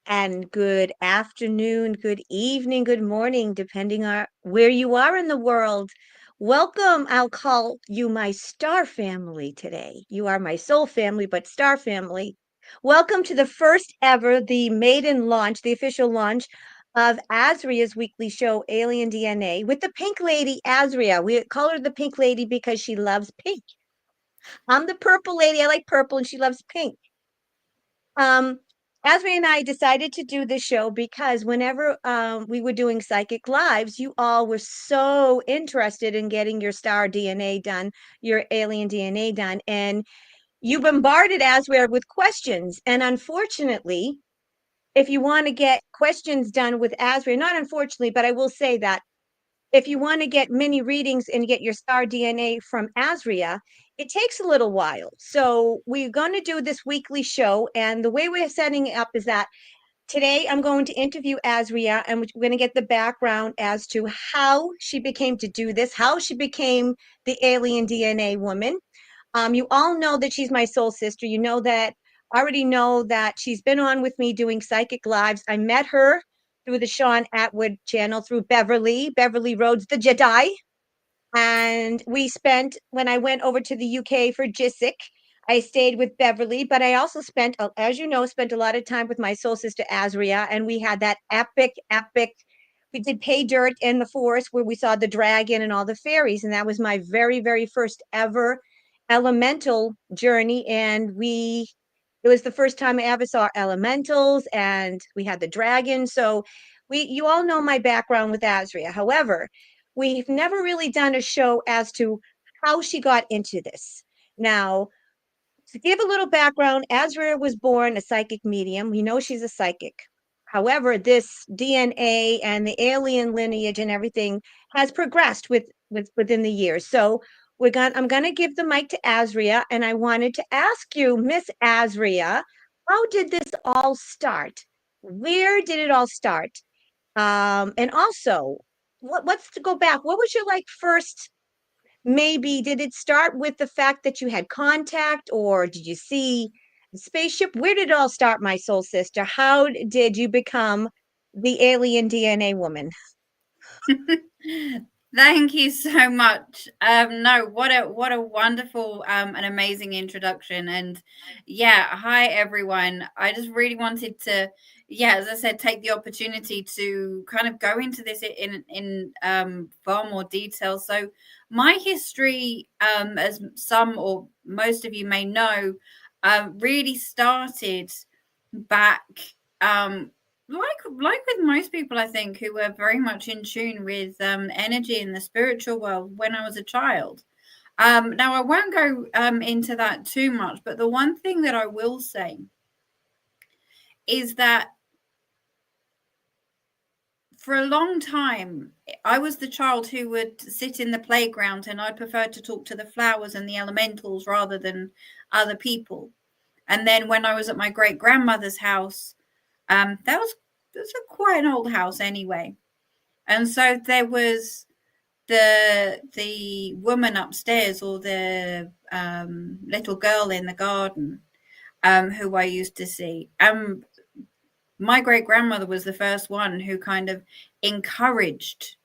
and good afternoon, good evening, good morning, depending on where you are in the world. Welcome. I'll call you my star family today. You are my soul family, but star family. Welcome to the first ever, the maiden launch, the official launch of Asria's weekly show, Alien DNA, with the pink lady, Asria. We call her the pink lady because she loves pink. I'm the purple lady. I like purple, and she loves pink. Um, Asmi and I decided to do this show because whenever we were doing psychic lives, you all were so interested in getting your star DNA done, your alien DNA done, and you bombarded Asria with questions. And unfortunately, if you want to get questions done with Asria, not unfortunately, but I will say that if you want to get mini readings and get your star DNA from Asria, it takes a little while. So we're going to do this weekly show. And the way we're setting it up is that today I'm going to interview Asria and we're going to get the background as to how she became to do this, how she became the alien DNA woman. You all know that she's my soul sister. You know that, already know that she's been on with me doing psychic lives. I met her through the Sean Atwood channel through Beverly Rhodes, the Jedi. And we spent, when I went over to the UK for JISIC, I stayed with Beverly, but I also spent, as you know, spent a lot of time with my soul sister Asria. And we had that epic, we did pay dirt in the forest where we saw the dragon and all the fairies. And that was my very first ever elemental journey. And it was the first time I ever saw elementals and we had the dragon. So you all know my background with Asria. However, we've never really done a show as to how she got into this. Now, to give a little background, Asria was born a psychic medium. We know she's a psychic. However, this DNA and the alien lineage and everything has progressed within the years. So I'm going to give the mic to Asria, and I wanted to ask you, Miss Asria, how did this all start? Where did it all start? And also, what's to go back? What was your like first? Maybe did it start with the fact that you had contact, or did you see the spaceship? Where did it all start, my soul sister? How did you become the alien DNA woman? Thank you so much. No, what a wonderful and amazing introduction. And yeah, hi everyone. I just really wanted to, yeah, as I said, take the opportunity to kind of go into this in far more detail. So my history, as some or most of you may know, really started back um like with most people, I think, who were very much in tune with energy in the spiritual world when I was a child. Now I won't go into that too much, but the one thing that I will say is that for a long time I was the child who would sit in the playground and I preferred to talk to the flowers and the elementals rather than other people. And then when I was at my great grandmother's house, that was quite an old house anyway. And so there was the woman upstairs, or the little girl in the garden, who I used to see. My great grandmother was the first one who kind of encouraged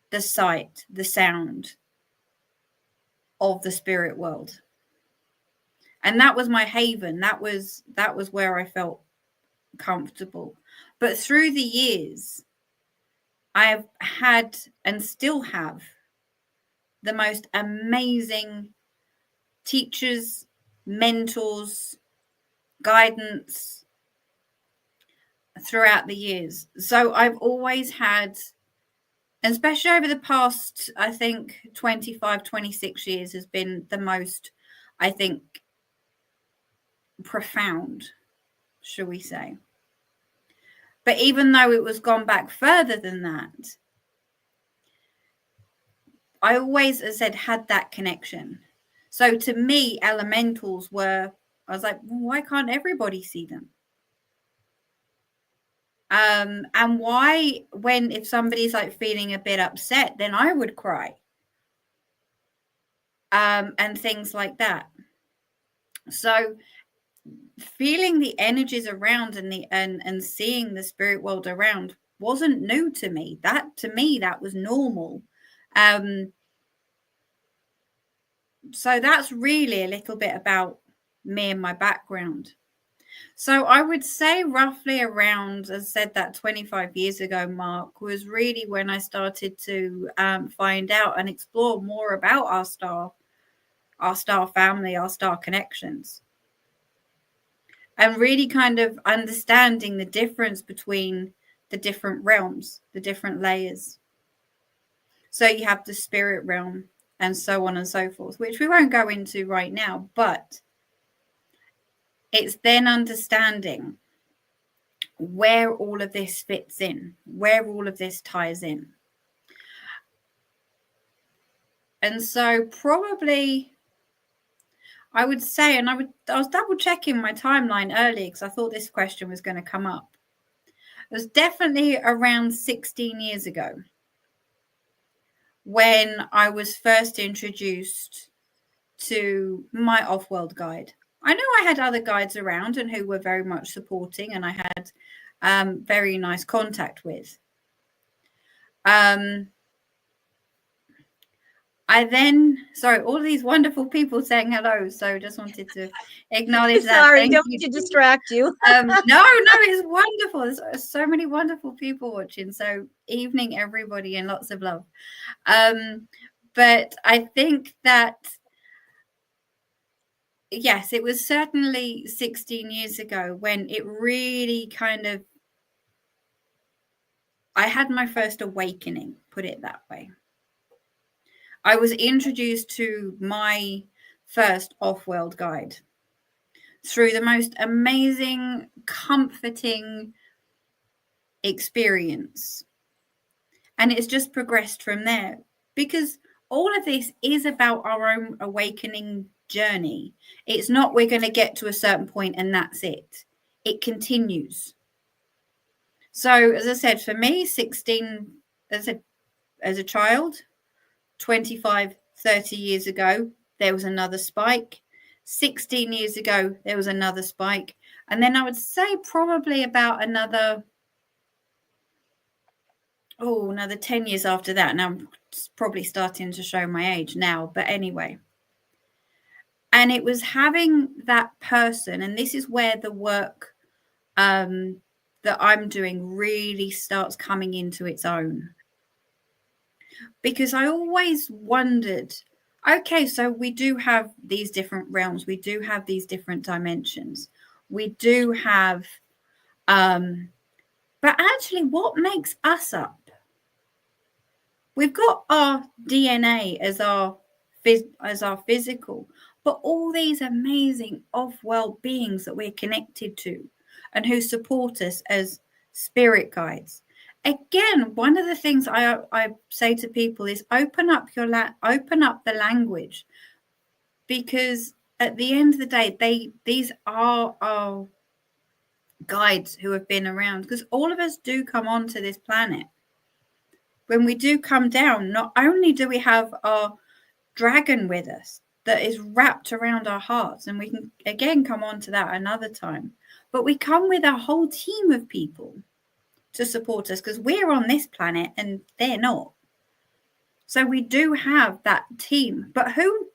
the sight, the sound of the spirit world, and that was my haven. That was where I felt comfortable. But through the years, I have had and still have the most amazing teachers, mentors, guidance throughout the years. So I've always had, and especially over the past, I think 25, 26 years has been the most, I think, profound, shall we say. But even though it was gone back further than that, I always, as I said, had that connection. So to me, elementals were, I was like, well, why can't everybody see them? And why, when, if somebody's like feeling a bit upset, then I would cry. And things like that. So feeling the energies around and seeing the spirit world around wasn't new to me. To me, that was normal. So that's really a little bit about me and my background. So I would say roughly around, as I said, that 25 years ago mark was really when I started to find out and explore more about our star family, our star connections, and really kind of understanding the difference between the different realms, the different layers. So you have the spirit realm and so on and so forth, which we won't go into right now, but it's then understanding where all of this fits in, where all of this ties in. And so probably I would say, and I was double checking my timeline earlier because I thought this question was going to come up. It was definitely around 16 years ago when I was first introduced to my off-world guide. I know I had other guides around and who were very much supporting, and I had very nice contact with. Sorry, all these wonderful people saying hello. So just wanted to acknowledge that. Sorry, Thank don't you. to distract you. No, it's wonderful. There's so many wonderful people watching. So evening, everybody, and lots of love. But I think that, yes, it was certainly 16 years ago when it really kind of, I had my first awakening, put it that way. I was introduced to my first off-world guide through the most amazing, comforting experience. And it's just progressed from there, because all of this is about our own awakening journey. It's not we're going to get to a certain point and that's it. It continues. So, as I said, for me, 16 as a child, 25, 30 years ago, there was another spike. 16 years ago, there was another spike. And then I would say probably about another 10 years after that. Now I'm probably starting to show my age now, but anyway. And it was having that person, and this is where the work that I'm doing really starts coming into its own. Because I always wondered, okay, so we do have these different realms, we do have these different dimensions, we do have, but actually, what makes us up? We've got our DNA as our physical, but all these amazing off-world beings that we're connected to and who support us as spirit guides. Again, one of the things I say to people is open up the language, because at the end of the day, these are our guides who have been around, because all of us do come onto this planet. When we do come down, not only do we have our dragon with us that is wrapped around our hearts, and we can again come on to that another time, but we come with a whole team of people to support us, because we're on this planet and they're not. So we do have that team, but who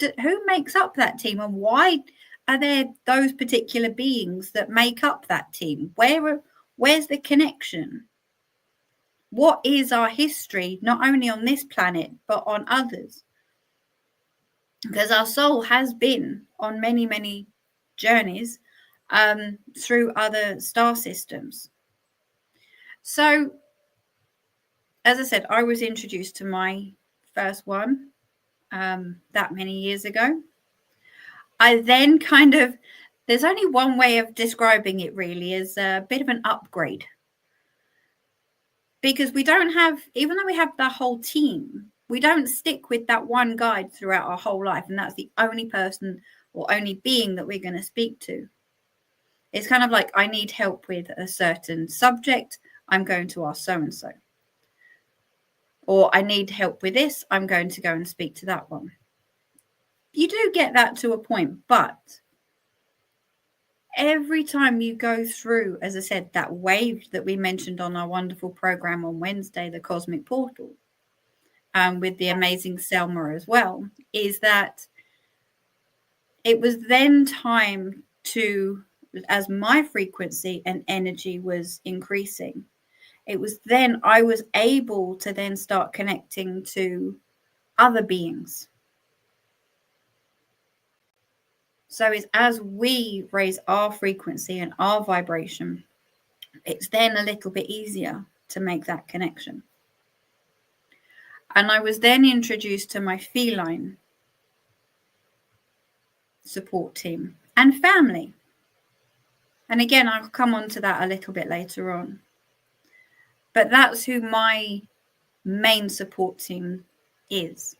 makes up that team, and why are there those particular beings that make up that team? Where's the connection? What is our history, not only on this planet, but on others? Because our soul has been on many, many journeys through other star systems. So, as I said, I was introduced to my first one that many years ago. I then there's only one way of describing it really, as a bit of an upgrade. Because we don't have, even though we have the whole team, we don't stick with that one guide throughout our whole life, and that's the only person or only being that we're going to speak to. It's kind of like, I need help with a certain subject, I'm going to ask so-and-so. Or I need help with this, I'm going to go and speak to that one. You do get that to a point, but every time you go through, as I said, that wave that we mentioned on our wonderful program on Wednesday, the Cosmic Portal, with the amazing Selma as well, is that it was then time to, as my frequency and energy was increasing, it was then I was able to then start connecting to other beings. So it's as we raise our frequency and our vibration, it's then a little bit easier to make that connection. And I was then introduced to my feline support team and family. And again, I'll come on to that a little bit later on. But that's who my main support team is.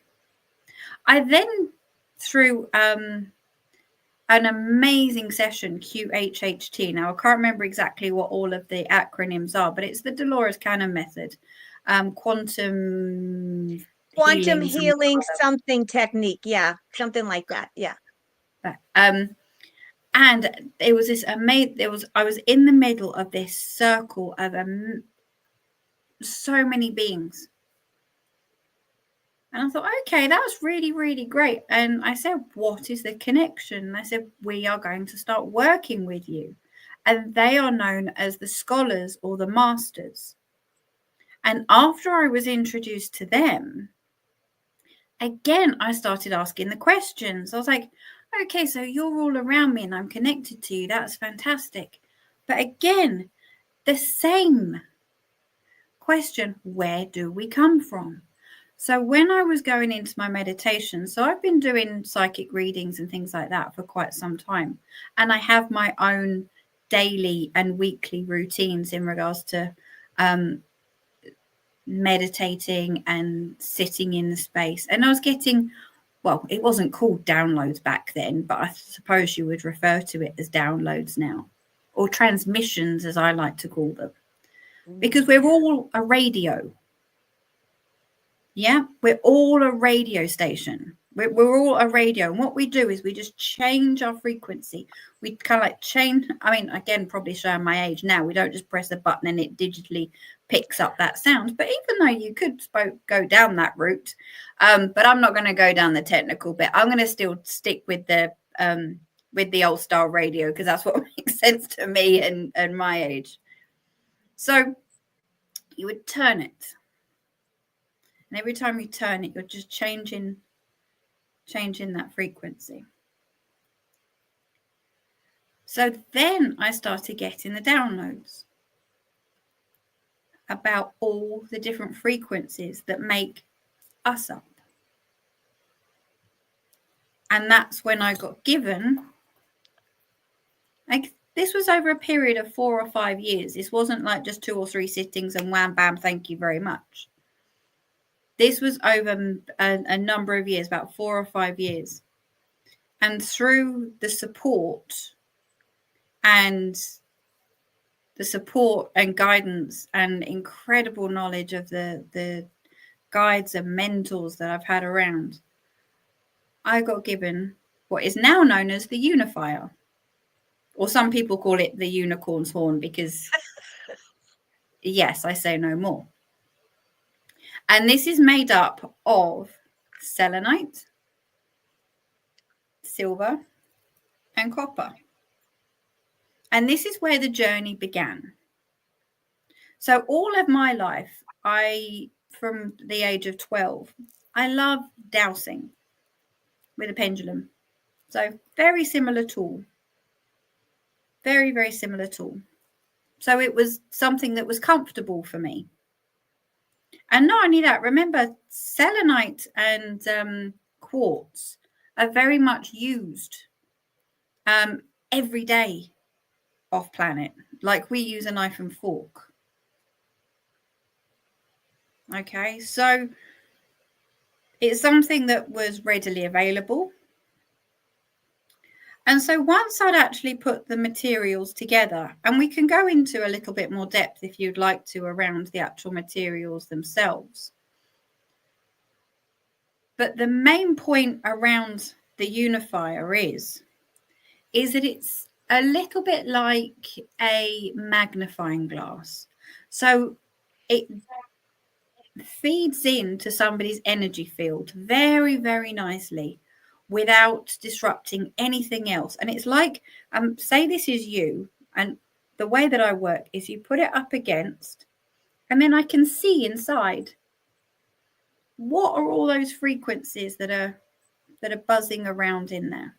I then, through an amazing session, QHHT. Now, I can't remember exactly what all of the acronyms are, but it's the Dolores Cannon method, quantum healing something technique. Yeah, something like that. Yeah. And it was this amazing. I was in the middle of this circle of so many beings. And I thought, okay, that's really, really great. And I said, what is the connection? And I said, we are going to start working with you. And they are known as the scholars or the masters. And after I was introduced to them, again, I started asking the questions. I was like, okay, so you're all around me and I'm connected to you. That's fantastic. But again, the same question, where do we come from? So when I was going into my meditation, so I've been doing psychic readings and things like that for quite some time. And I have my own daily and weekly routines in regards to meditating and sitting in the space. And I was getting, well, it wasn't called downloads back then, but I suppose you would refer to it as downloads now, or transmissions, as I like to call them, because we're all a radio. Yeah, we're all a radio station. We're all a radio. And what we do is we just change our frequency. We kind of like change. I mean, again, probably showing my age now. We don't just press a button and it digitally picks up that sound. But even though you could go down that route, but I'm not going to go down the technical bit. I'm going to still stick with the old style radio because that's what makes sense to me and my age. So you would turn it. And every time you turn it, you're just changing that frequency. So then I started getting the downloads about all the different frequencies that make us up. And that's when I got given, like, this was over a period of 4 or 5 years. This wasn't like just 2 or 3 sittings and wham, bam, thank you very much. This was over a number of years, about 4 or 5 years. And through the support and guidance and incredible knowledge of the guides and mentors that I've had around, I got given what is now known as the unifier. Or some people call it the unicorn's horn because, yes, I say no more. And this is made up of selenite, silver, and copper. And this is where the journey began. So all of my life, from the age of 12, I love dowsing with a pendulum. So very similar tool. Very, very similar tool. So it was something that was comfortable for me. And not only that, remember, selenite and quartz are very much used every day off planet, like we use a knife and fork. Okay, so it's something that was readily available. And so once I'd actually put the materials together, and we can go into a little bit more depth if you'd like to around the actual materials themselves. But the main point around the unifier is that it's a little bit like a magnifying glass. So it feeds into somebody's energy field very, very nicely without disrupting anything else. And it's like, say this is you, and the way that I work is you put it up against, and then I can see inside what are all those frequencies that are buzzing around in there.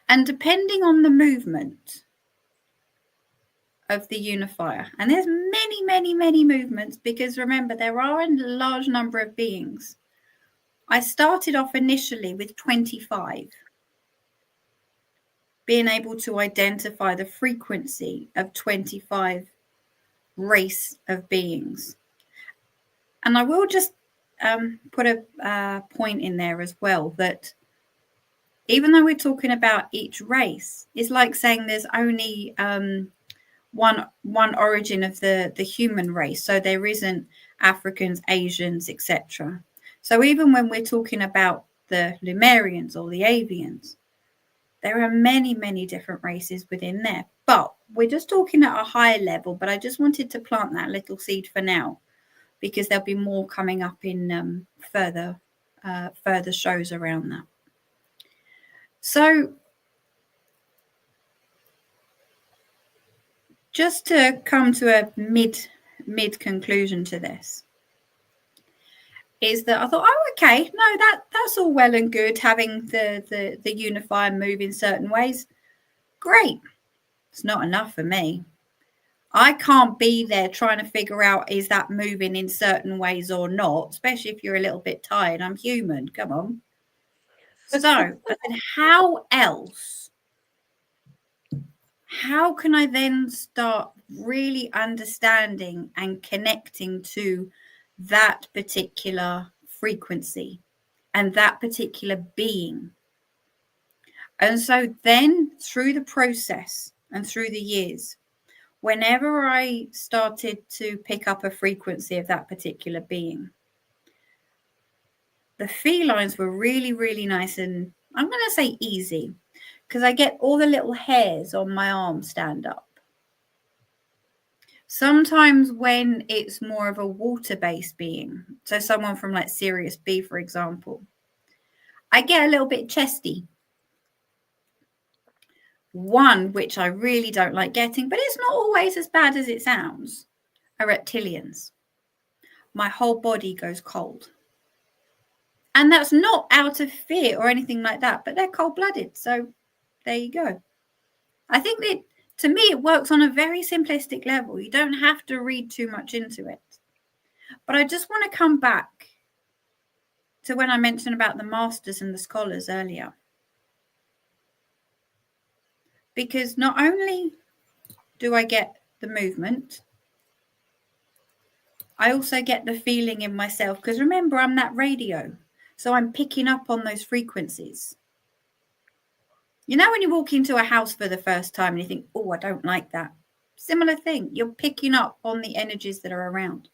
And depending on the movement of the unifier, and there's many, many, many movements, because remember, there are a large number of beings. I started off initially with 25, being able to identify the frequency of 25 race of beings. And I will just put a point in there as well, that even though we're talking about each race, it's like saying there's only one origin of the human race. So there isn't Africans, Asians, etc. So even when we're talking about the Lemurians or the avians, there are many, many different races within there. But we're just talking at a higher level. But I just wanted to plant that little seed for now, because there'll be more coming up in further shows around that. So just to come to a mid conclusion to this, is that I thought, oh, okay, no, that's all well and good, having the unifier move in certain ways. Great. It's not enough for me. I can't be there trying to figure out, is that moving in certain ways or not, especially if you're a little bit tired. I'm human. Come on. So I said, how else? How can I then start really understanding and connecting to that particular frequency and that particular being? And so then through the process and through the years, whenever I started to pick up a frequency of that particular being, the felines were really, really nice, and I'm going to say easy, because I get all the little hairs on my arm stand up. Sometimes when it's more of a water-based being, so someone from like Sirius B, for example, I get a little bit chesty. One which I really don't like getting, but it's not always as bad as it sounds, are reptilians. My whole body goes cold. And that's not out of fear or anything like that, but they're cold-blooded. So there you go. I think that, to me, it works on a very simplistic level. You don't have to read too much into it. But I just want to come back to when I mentioned about the masters and the scholars earlier. Because not only do I get the movement, I also get the feeling in myself. Because remember, I'm that radio. So I'm picking up on those frequencies. You know, when you walk into a house for the first time and you think, oh, I don't like that. Similar thing. You're picking up on the energies that are around.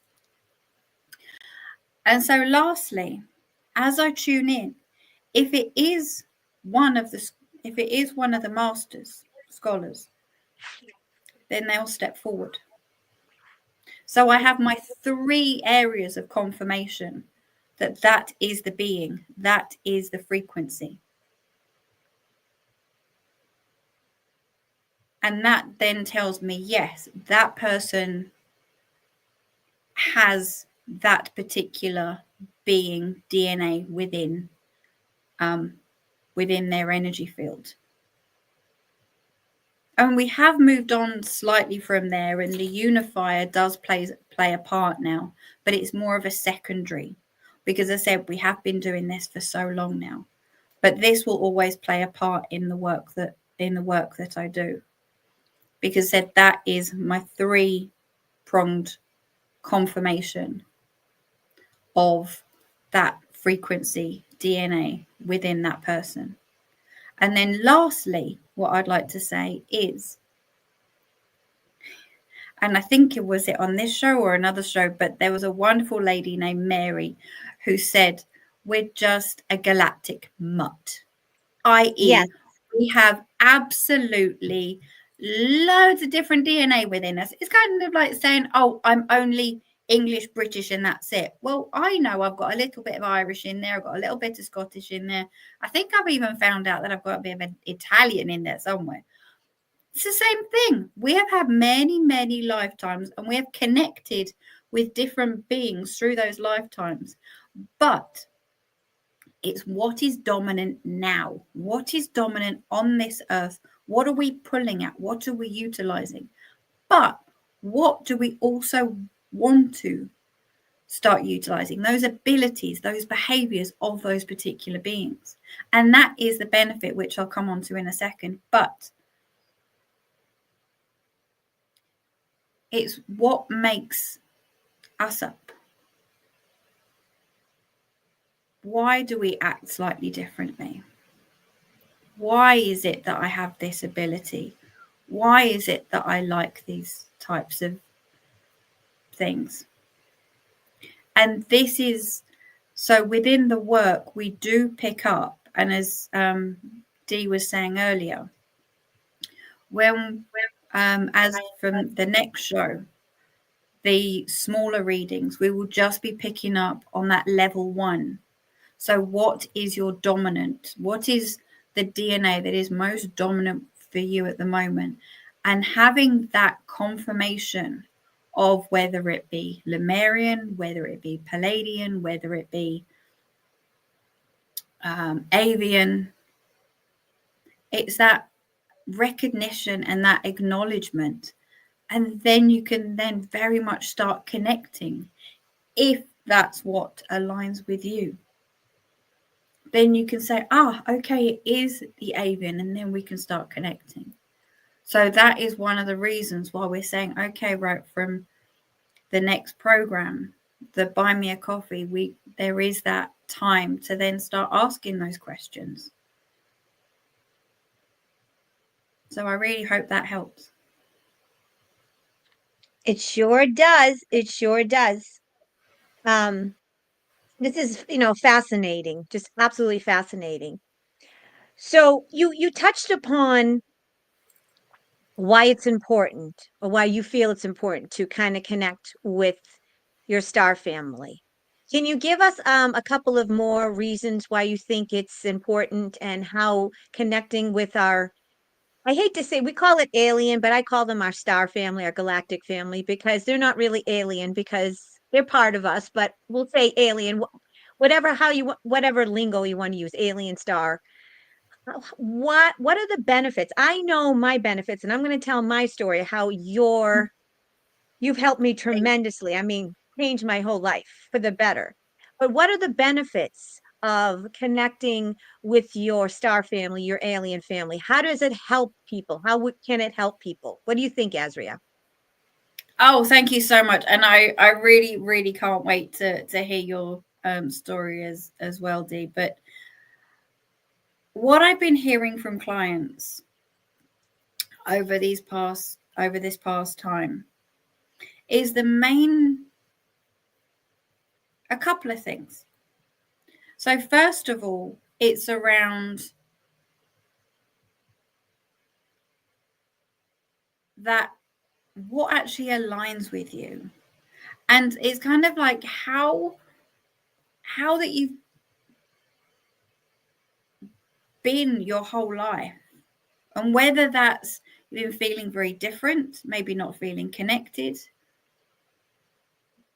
And so lastly, as I tune in, if it is one of the masters, scholars, then they'll step forward. So I have my 3 areas of confirmation that is the being, that is the frequency. And that then tells me, yes, that person has that particular being DNA within their energy field. And we have moved on slightly from there, and the unifier does play a part now, but it's more of a secondary, because as I said, we have been doing this for so long now. But this will always play a part in the work that I do, because that is my 3-pronged confirmation of that frequency DNA within that person. And then lastly, what I'd like to say is, and I think it was on this show or another show, but there was a wonderful lady named Mary who said, we're just a galactic mutt, i.e. Yes. We have absolutely loads of different DNA within us. It's kind of like saying, oh, I'm only English, British, and that's it. Well, I know I've got a little bit of Irish in there. I've got a little bit of Scottish in there. I think I've even found out that I've got a bit of an Italian in there somewhere. It's the same thing. We have had many, many lifetimes, and we have connected with different beings through those lifetimes. But it's what is dominant now. What is dominant on this earth? What are we pulling at? What are we utilizing? But what do we also want to start utilizing? Those abilities, those behaviors of those particular beings. And that is the benefit, which I'll come on to in a second. But it's what makes us up. Why do we act slightly differently? Why is it that I have this ability? Why is it that I like these types of things? And this is so within the work, we do pick up, and as Dee was saying earlier, when as from the next show, the smaller readings, we will just be picking up on that level 1. So what is your dominant? What is the DNA that is most dominant for you at the moment? And having that confirmation of whether it be Lemurian, whether it be Palladian, whether it be avian, it's that recognition and that acknowledgement. And then you can then very much start connecting if that's what aligns with you. Then you can say, okay, it is the avian, and then we can start connecting. So that is one of the reasons why we're saying, okay, right from the next program, the Buy Me a Coffee, there is that time to then start asking those questions. So I really hope that helps. It sure does. It sure does. This is, fascinating, just absolutely fascinating. So you touched upon why it's important, or why you feel it's important to kind of connect with your star family. Can you give us a couple of more reasons why you think it's important, and how connecting with our, I hate to say, we call it alien, but I call them our star family, our galactic family, because they're not really alien because they're part of us, but we'll say alien, whatever, whatever lingo you want to use, alien star. What are the benefits? I know my benefits, and I'm going to tell my story, how you've helped me tremendously. I mean, changed my whole life for the better. But what are the benefits of connecting with your star family, your alien family? How does it help people? Can it help people? What do you think, Asria? Oh, thank you so much. And I really, really can't wait to hear your story as well, Dee. But what I've been hearing from clients over this past time is a couple of things. So first of all, it's around that what actually aligns with you. And it's kind of like how that you've been your whole life, and whether that's you've been feeling very different, maybe not feeling connected,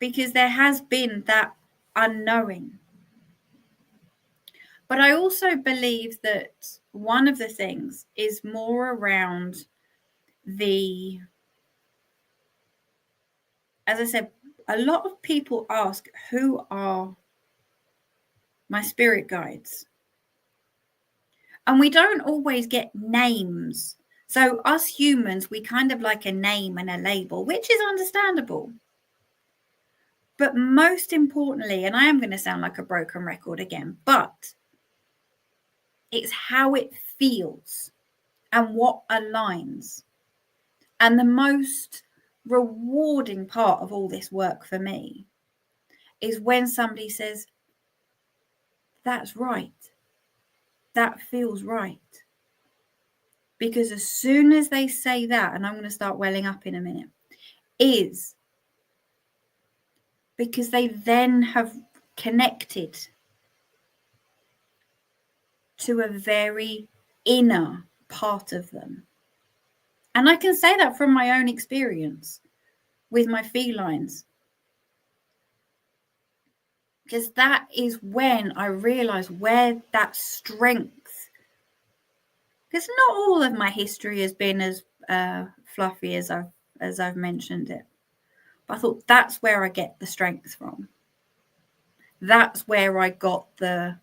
because there has been that unknowing. But I also believe that one of the things is more around as I said, a lot of people ask, who are my spirit guides? And we don't always get names. So us humans, we kind of like a name and a label, which is understandable. But most importantly, and I am going to sound like a broken record again, but it's how it feels and what aligns. And the most rewarding part of all this work for me is when somebody says, that's right. That feels right. Because as soon as they say that, and I'm going to start welling up in a minute, is because they then have connected to a very inner part of them. And I can say that from my own experience with my felines. Because that is when I realized where that strength, because not all of my history has been as fluffy as I've mentioned it. But I thought that's where I get the strength from. That's where I got the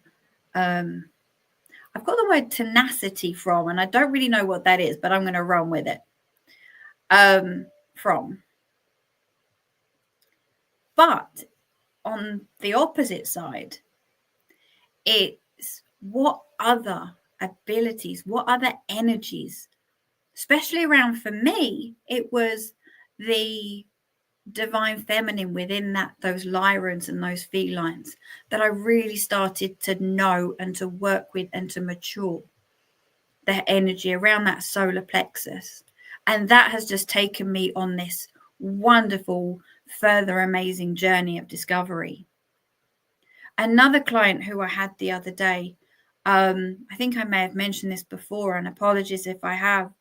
I've got the word tenacity from, and I don't really know what that is, but I'm going to run with it. From. But on the opposite side, it's what other abilities, what other energies, especially around for me, it was the divine feminine within that, those lyrans and those felines, that I really started to know and to work with and to mature their energy around that solar plexus. And that has just taken me on this wonderful, further amazing journey of discovery. Another client who I had the other day, I think I may have mentioned this before, and apologies if I have,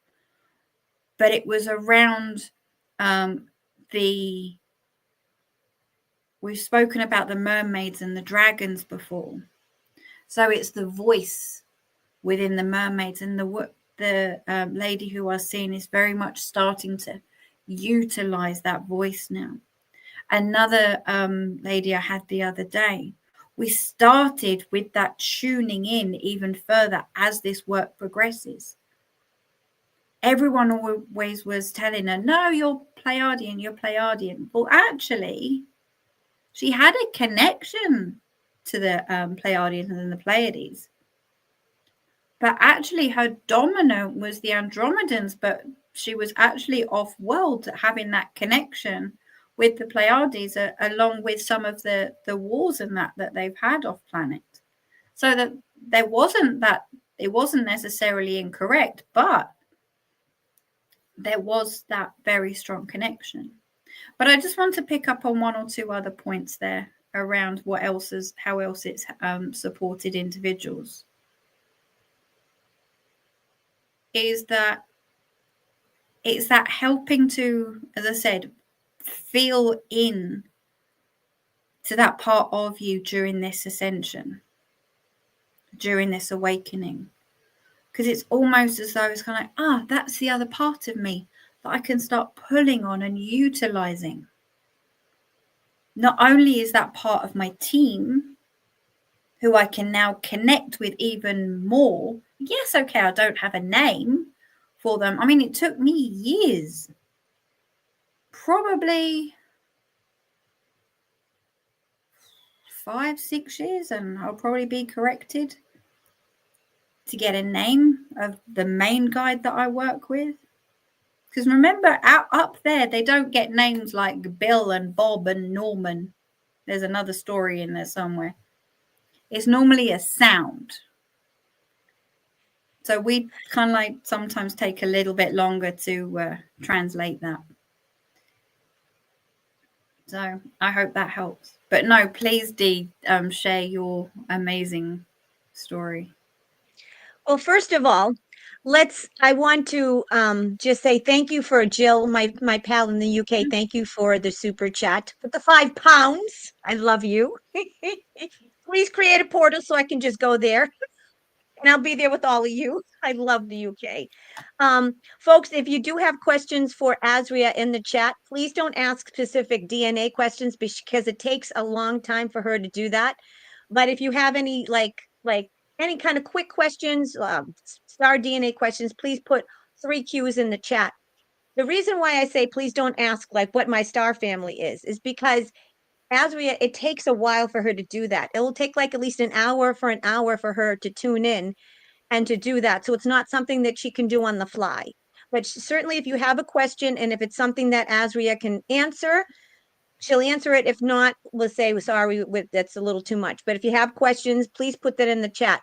but it was around the we've spoken about the mermaids and the dragons before. So it's the voice within the mermaids, and the lady who I was seeing is very much starting to utilize that voice now. Another lady I had the other day, we started with that tuning in even further as this work progresses. Everyone always was telling her, no, you're Pleiadian, you're Pleiadian. Well, actually, she had a connection to the Pleiadians and the Pleiades. But actually, her dominant was the Andromedans, but she was actually off world, having that connection with the Pleiades, along with some of the wars and that they've had off planet. So that it wasn't necessarily incorrect, but there was that very strong connection. But I just want to pick up on one or two other points there around how else it's supported individuals. Is that it's that helping to, as I said, feel in to that part of you during this ascension, during this awakening. Because it's almost as though it's kind of like, that's the other part of me that I can start pulling on and utilizing. Not only is that part of my team, who I can now connect with even more. Yes, okay, I don't have a name for them. I mean, it took me years, probably 5-6 years, and I'll probably be corrected, to get a name of the main guide that I work with. Because remember, up there, they don't get names like Bill and Bob and Norman. There's another story in there somewhere. It's normally a sound. So we kind of like sometimes take a little bit longer to translate that. So I hope that helps. But no, please, Dee, share your amazing story. Well, first of all, I want to just say thank you for Jill, my pal in the UK. Thank you for the super chat with the £5. I love you. Please create a portal so I can just go there. And I'll be there with all of you. I love the UK. Folks, if you do have questions for Asria in the chat, please don't ask specific DNA questions because it takes a long time for her to do that. But if you have any like any kind of quick questions, star DNA questions, please put 3 Qs in the chat. The reason why I say please don't ask like what my star family is because Asria, it takes a while for her to do that. It will take like at least an hour for her to tune in and to do that. So it's not something that she can do on the fly. But certainly if you have a question and if it's something that Asria can answer, she'll answer it. If not, we'll say, sorry, that's a little too much. But if you have questions, please put that in the chat.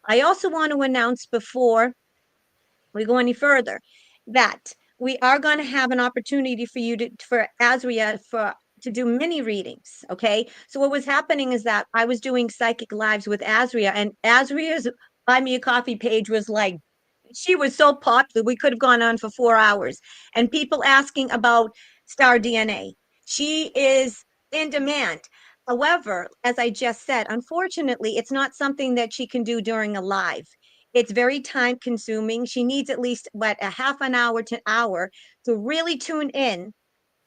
I also want to announce before we go any further, that we are going to have an opportunity for you to, for Asria, to do mini readings. Okay. So what was happening is that I was doing psychic lives with Asria, and Asria's Buy Me a Coffee page was like, she was so popular. We could have gone on for 4 hours, and people asking about star DNA. She is in demand. However, as I just said, unfortunately, it's not something that she can do during a live. It's very time consuming. She needs at least what, a half an hour to an hour to really tune in,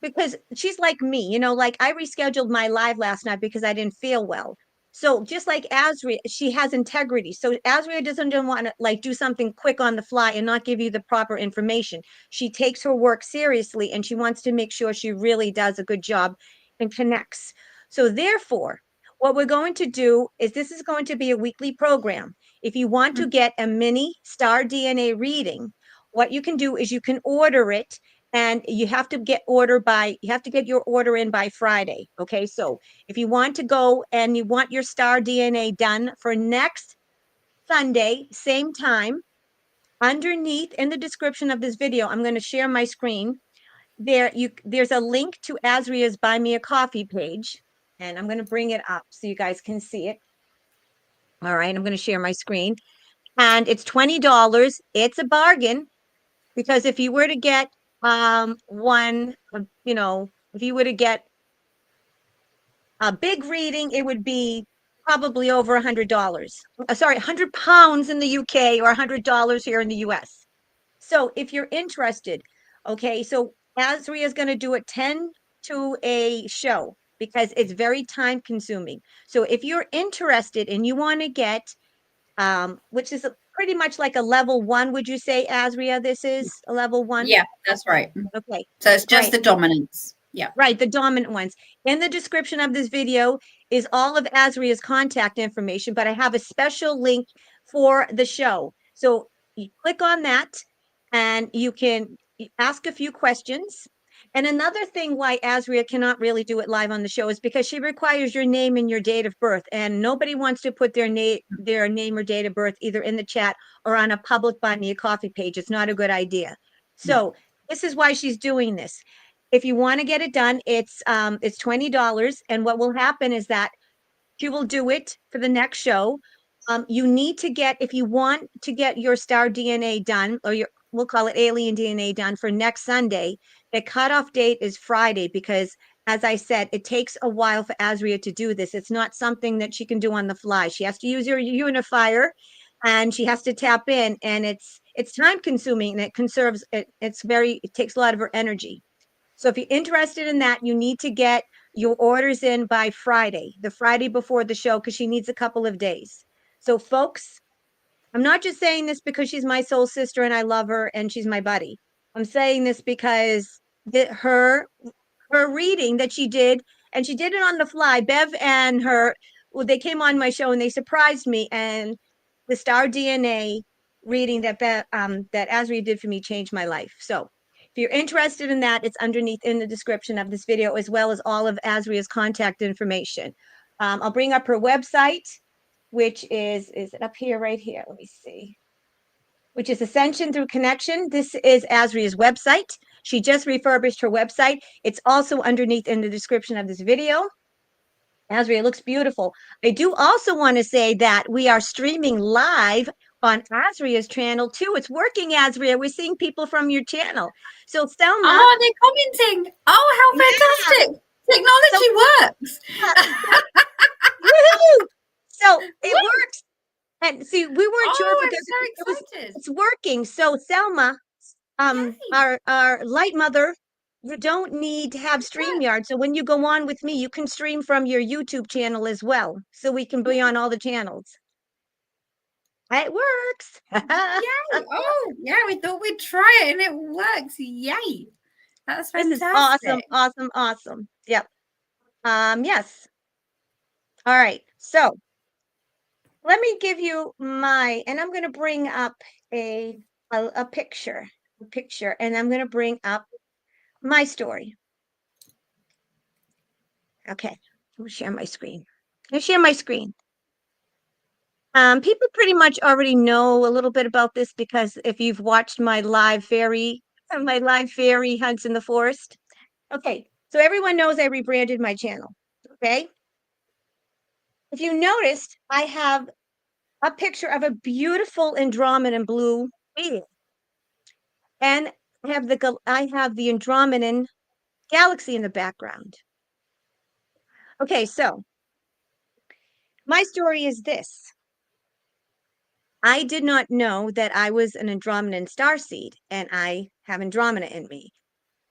because she's like me, like I rescheduled my live last night because I didn't feel well. So just like Asria, she has integrity. So Asria doesn't want to like do something quick on the fly and not give you the proper information. She takes her work seriously, and she wants to make sure she really does a good job and connects. So therefore, what we're going to do is, this is going to be a weekly program. If you want to get a mini star DNA reading, what you can do is you can order it, and you have to get your order in by Friday. Okay. So if you want to go and you want your star DNA done for next Sunday, same time, underneath in the description of this video, I'm going to share my screen. There's a link to Asria's Buy Me a Coffee page, and I'm going to bring it up so you guys can see it. All right. I'm going to share my screen, and it's $20. It's a bargain, because if you were to get one, if you were to get a big reading, it would be probably over $100. Sorry, 100 pounds in the UK, or $100 here in the US. So if you're interested, okay, so Azria is going to do a 10 to a show, because it's very time consuming. So if you're interested and you want to get, which is pretty much like a level one, would you say, Azria, this is a level one? Yeah, that's right. Okay. So it's All just right. the dominance. Yeah. Right, the dominant ones. In the description of this video is all of Azria's contact information, but I have a special link for the show. So you click on that, and you can ask a few questions. And another thing why Azria cannot really do it live on the show is because she requires your name and your date of birth, and nobody wants to put their name or date of birth either in the chat or on a public Buy Me a Coffee page. It's not a good idea. No. So this is why she's doing this. If you want to get it done, it's $20. And what will happen is that you will do it for the next show. You need to get, if you want to get your star DNA done, or your, we'll call it alien DNA done for next Sunday, the cutoff date is Friday, because as I said, it takes a while for Azria to do this. It's not something that she can do on the fly. She has to use her unifier, and she has to tap in, and it's time consuming, and it takes a lot of her energy. So if you're interested in that, you need to get your orders in by Friday, the Friday before the show, because she needs a couple of days. So, folks, I'm not just saying this because she's my soul sister and I love her and she's my buddy. I'm saying this because her reading that she did, and she did it on the fly. Bev and her, well, they came on my show and they surprised me. And the star DNA reading that Azria did for me changed my life. So if you're interested in that, it's underneath in the description of this video, as well as all of Azria's contact information. I'll bring up her website, which is it up here, right here? Let me see. Which is Ascension Through Connection. This is Azria's website. She just refurbished her website. It's also underneath in the description of this video. Azria looks beautiful. I do also want to say that we are streaming live on Azria's channel too. It's working, Azria. We're seeing people from your channel. So Selma, Oh, they're commenting. Oh, yeah. how fantastic. So, Technology works. so woohoo! So it Woo! works. And see, we weren't sure Oh, I'm because it was so excited. it's working. So Selma, Yay. our light mother, you don't need to have It works. StreamYard. So when you go on with me, you can stream from your YouTube channel as well. So we can be Yeah. on all the channels. It works. Yay. Oh, yeah, we thought we'd try it and it works. Yay. That's This is awesome, fantastic. awesome, awesome. Yep. Yes. All right. So let me give you and I'm going to bring up a picture, and I'm going to bring up my story. Okay, let me share my screen. Let me share my screen. People pretty much already know a little bit about this because if you've watched my live fairy hunts in the forest. Okay, so everyone knows I rebranded my channel. Okay, if you noticed, I have a picture of a beautiful Andromedan blue being, and I have the Andromedan galaxy in the background. Okay, so my story is this. I did not know that I was an Andromedan starseed, and I have Andromeda in me.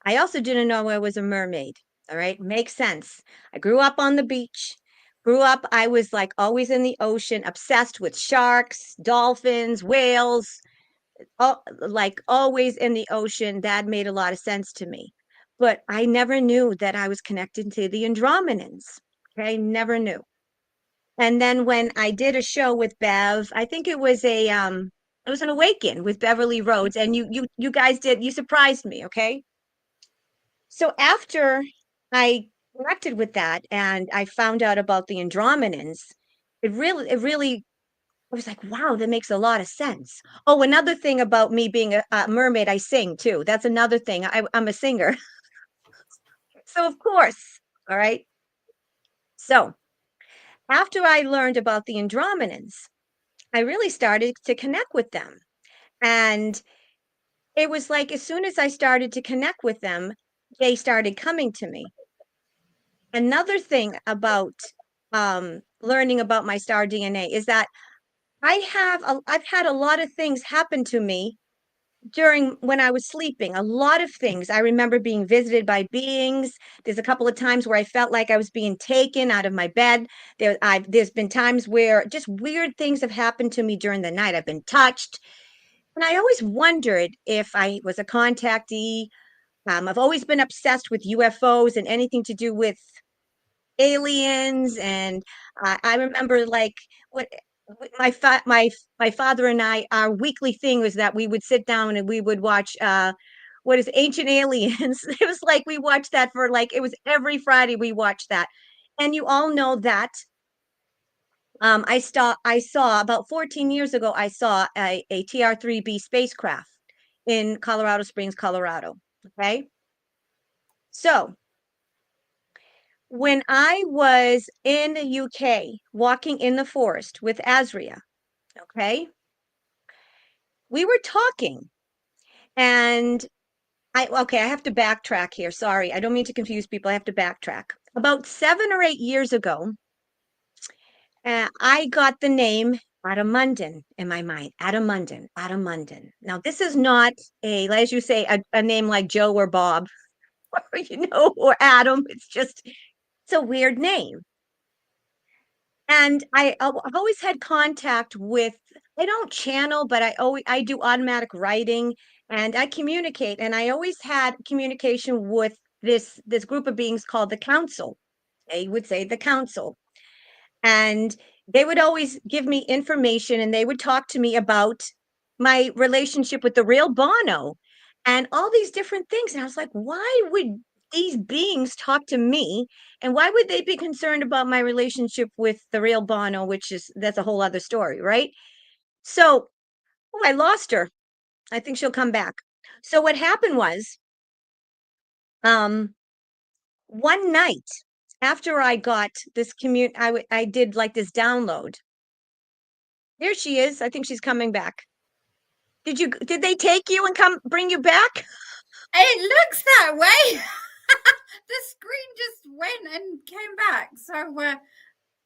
I also didn't know I was a mermaid. All right, makes sense. I grew up on the beach. Grew up, I was like always in the ocean, obsessed with sharks, dolphins, whales, like always in the ocean. That made a lot of sense to me. But I never knew that I was connected to the Andromedans. Okay, never knew. And then when I did a show with Bev, I think it was an Awaken with Beverly Rhodes, and you guys you surprised me, okay? So after I connected with that and I found out about the Andromedans, it really I was like, wow, that makes a lot of sense. Oh, another thing about me being a mermaid, I sing too. That's another thing. I'm a singer. So of course, all right. So after I learned about the Andromedans, I really started to connect with them. And it was like as soon as I started to connect with them, they started coming to me. Another thing about learning about my star DNA is that I've had a lot of things happen to me during when I was sleeping. A lot of things. I remember being visited by beings. There's a couple of times where I felt like I was being taken out of my bed. There's been times where just weird things have happened to me during the night. I've been touched. And I always wondered if I was a contactee. I've always been obsessed with UFOs and anything to do with aliens. And I remember like what my father and I, our weekly thing was that we would sit down and we would watch what is Ancient Aliens. It was like we watched that for like it was every Friday we watched that. And you all know that I saw about 14 years ago, I saw a TR-3B spacecraft in Colorado Springs, Colorado. Okay. So when I was in the UK walking in the forest with Asria, okay, we were talking and I have to backtrack here. Sorry, I don't mean to confuse people. I have to backtrack. About 7 or 8 years ago, I got the name Adamundan in my mind. Adamundan, Adamundan. Now, this is not as you say, a name like Joe or Bob, or, or Adam. It's a weird name. And I've always had contact with, I don't channel, but I do automatic writing and I communicate. And I always had communication with this group of beings called the council. They would say the council. And they would always give me information and they would talk to me about my relationship with the real Bono and all these different things. And I was like, why would these beings talk to me? And why would they be concerned about my relationship with the real Bono, that's a whole other story, right? So, oh, I lost her. I think she'll come back. So what happened was, um, one night after I got this I did like this download. There she is. I think she's coming back. Did they take you and come bring you back? It looks that way. The screen just went and came back. So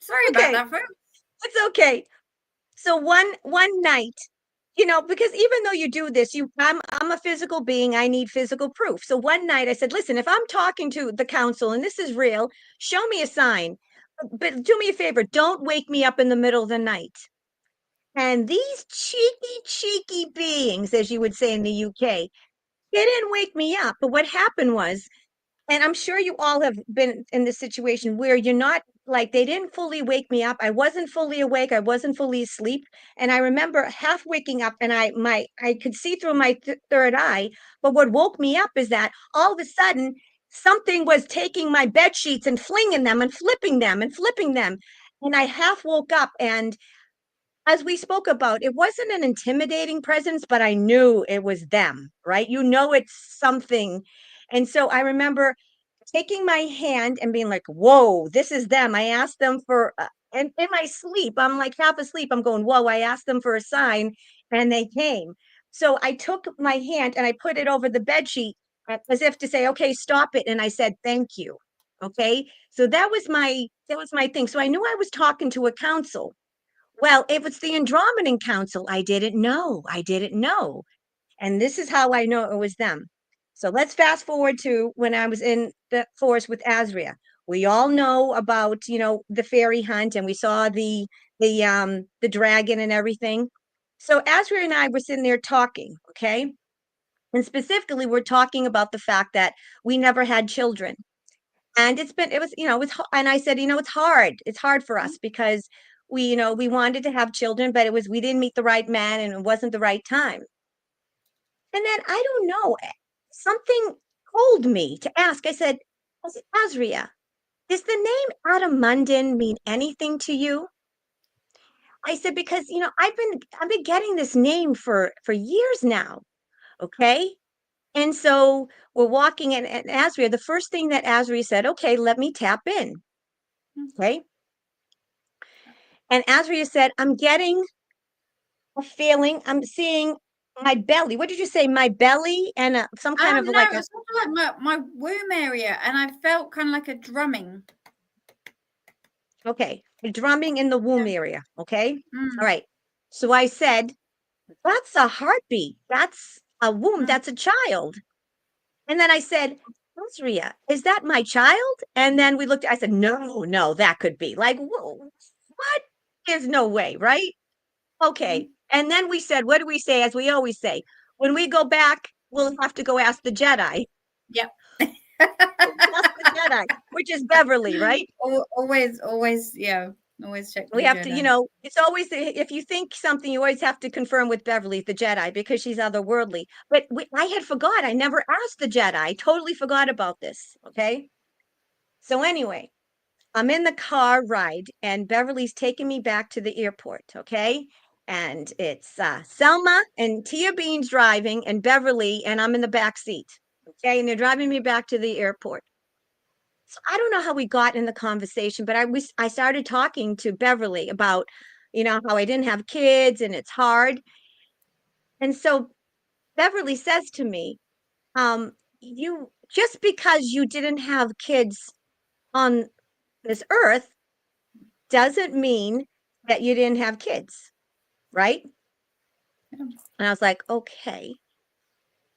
sorry about Okay, that, folks. it's okay. So one night, because even though you do this, I'm a physical being, I need physical proof. So one night I said, listen, if I'm talking to the council and this is real, show me a sign. But do me a favor, don't wake me up in the middle of the night. And these cheeky beings, as you would say in the UK, they didn't wake me up. But what happened was, and I'm sure you all have been in this situation where you're not like they didn't fully wake me up. I wasn't fully awake. I wasn't fully asleep. And I remember half waking up and I could see through my third eye. But what woke me up is that all of a sudden something was taking my bed sheets and flinging them and flipping them and flipping them. And I half woke up and as we spoke about, it wasn't an intimidating presence, but I knew it was them, right? You know, it's something. And so I remember taking my hand and being like, whoa, this is them. I asked them for, and in my sleep, I'm like half asleep. I'm going, whoa, I asked them for a sign and they came. So I took my hand and I put it over the bed sheet as if to say, okay, stop it. And I said, thank you. Okay. So that was my thing. So I knew I was talking to a council. Well, if it's the Andromedan Council, I didn't know. I didn't know. And this is how I know it was them. So let's fast forward to when I was in the forest with Asria. We all know about, the fairy hunt and we saw the dragon and everything. So Asria and I were sitting there talking, okay? And specifically, we're talking about the fact that we never had children. And it was, and I said, it's hard. It's hard for us because we wanted to have children, but we didn't meet the right man and it wasn't the right time. And then I don't know, something told me to ask. I said, Azria, does the name Adamundan mean anything to you? I said, because I've been getting this name for years now. Okay. And so we're walking and Azria, the first thing that Azria said, okay, let me tap in. Okay. And Azria said, I'm getting a feeling, I'm seeing my belly. What did you say? My belly and some kind of No, like it a, was sort of like my womb area, and I felt kind of like a drumming. okay, drumming in the womb Yeah. area. Okay. All Mm, right. So I said, that's a heartbeat. That's a womb. mm, That's a child. And then I said, Azria, is that my child? And then we looked, I said, no, no, that could be like, what? There's no way, right? mm. Okay. And then we said, what do we say? As we always say, when we go back, we'll have to go ask the Jedi. Yep. We'll ask the Jedi, which is Beverly, right? Always, yeah. Always check with We the have to, Jedi. it's always, if you think something, you always have to confirm with Beverly, the Jedi, because she's otherworldly. But I had forgot. I never asked the Jedi. I totally forgot about this. Okay. So anyway, I'm in the car ride and Beverly's taking me back to the airport. Okay. And it's Selma and Tia Bean's driving and Beverly, and I'm in the back seat. Okay. And they're driving me back to the airport. So I don't know how we got in the conversation, but I started talking to Beverly about, how I didn't have kids and it's hard. And so Beverly says to me, you just because you didn't have kids on this earth doesn't mean that you didn't have kids, right? Yeah. And I was like, okay.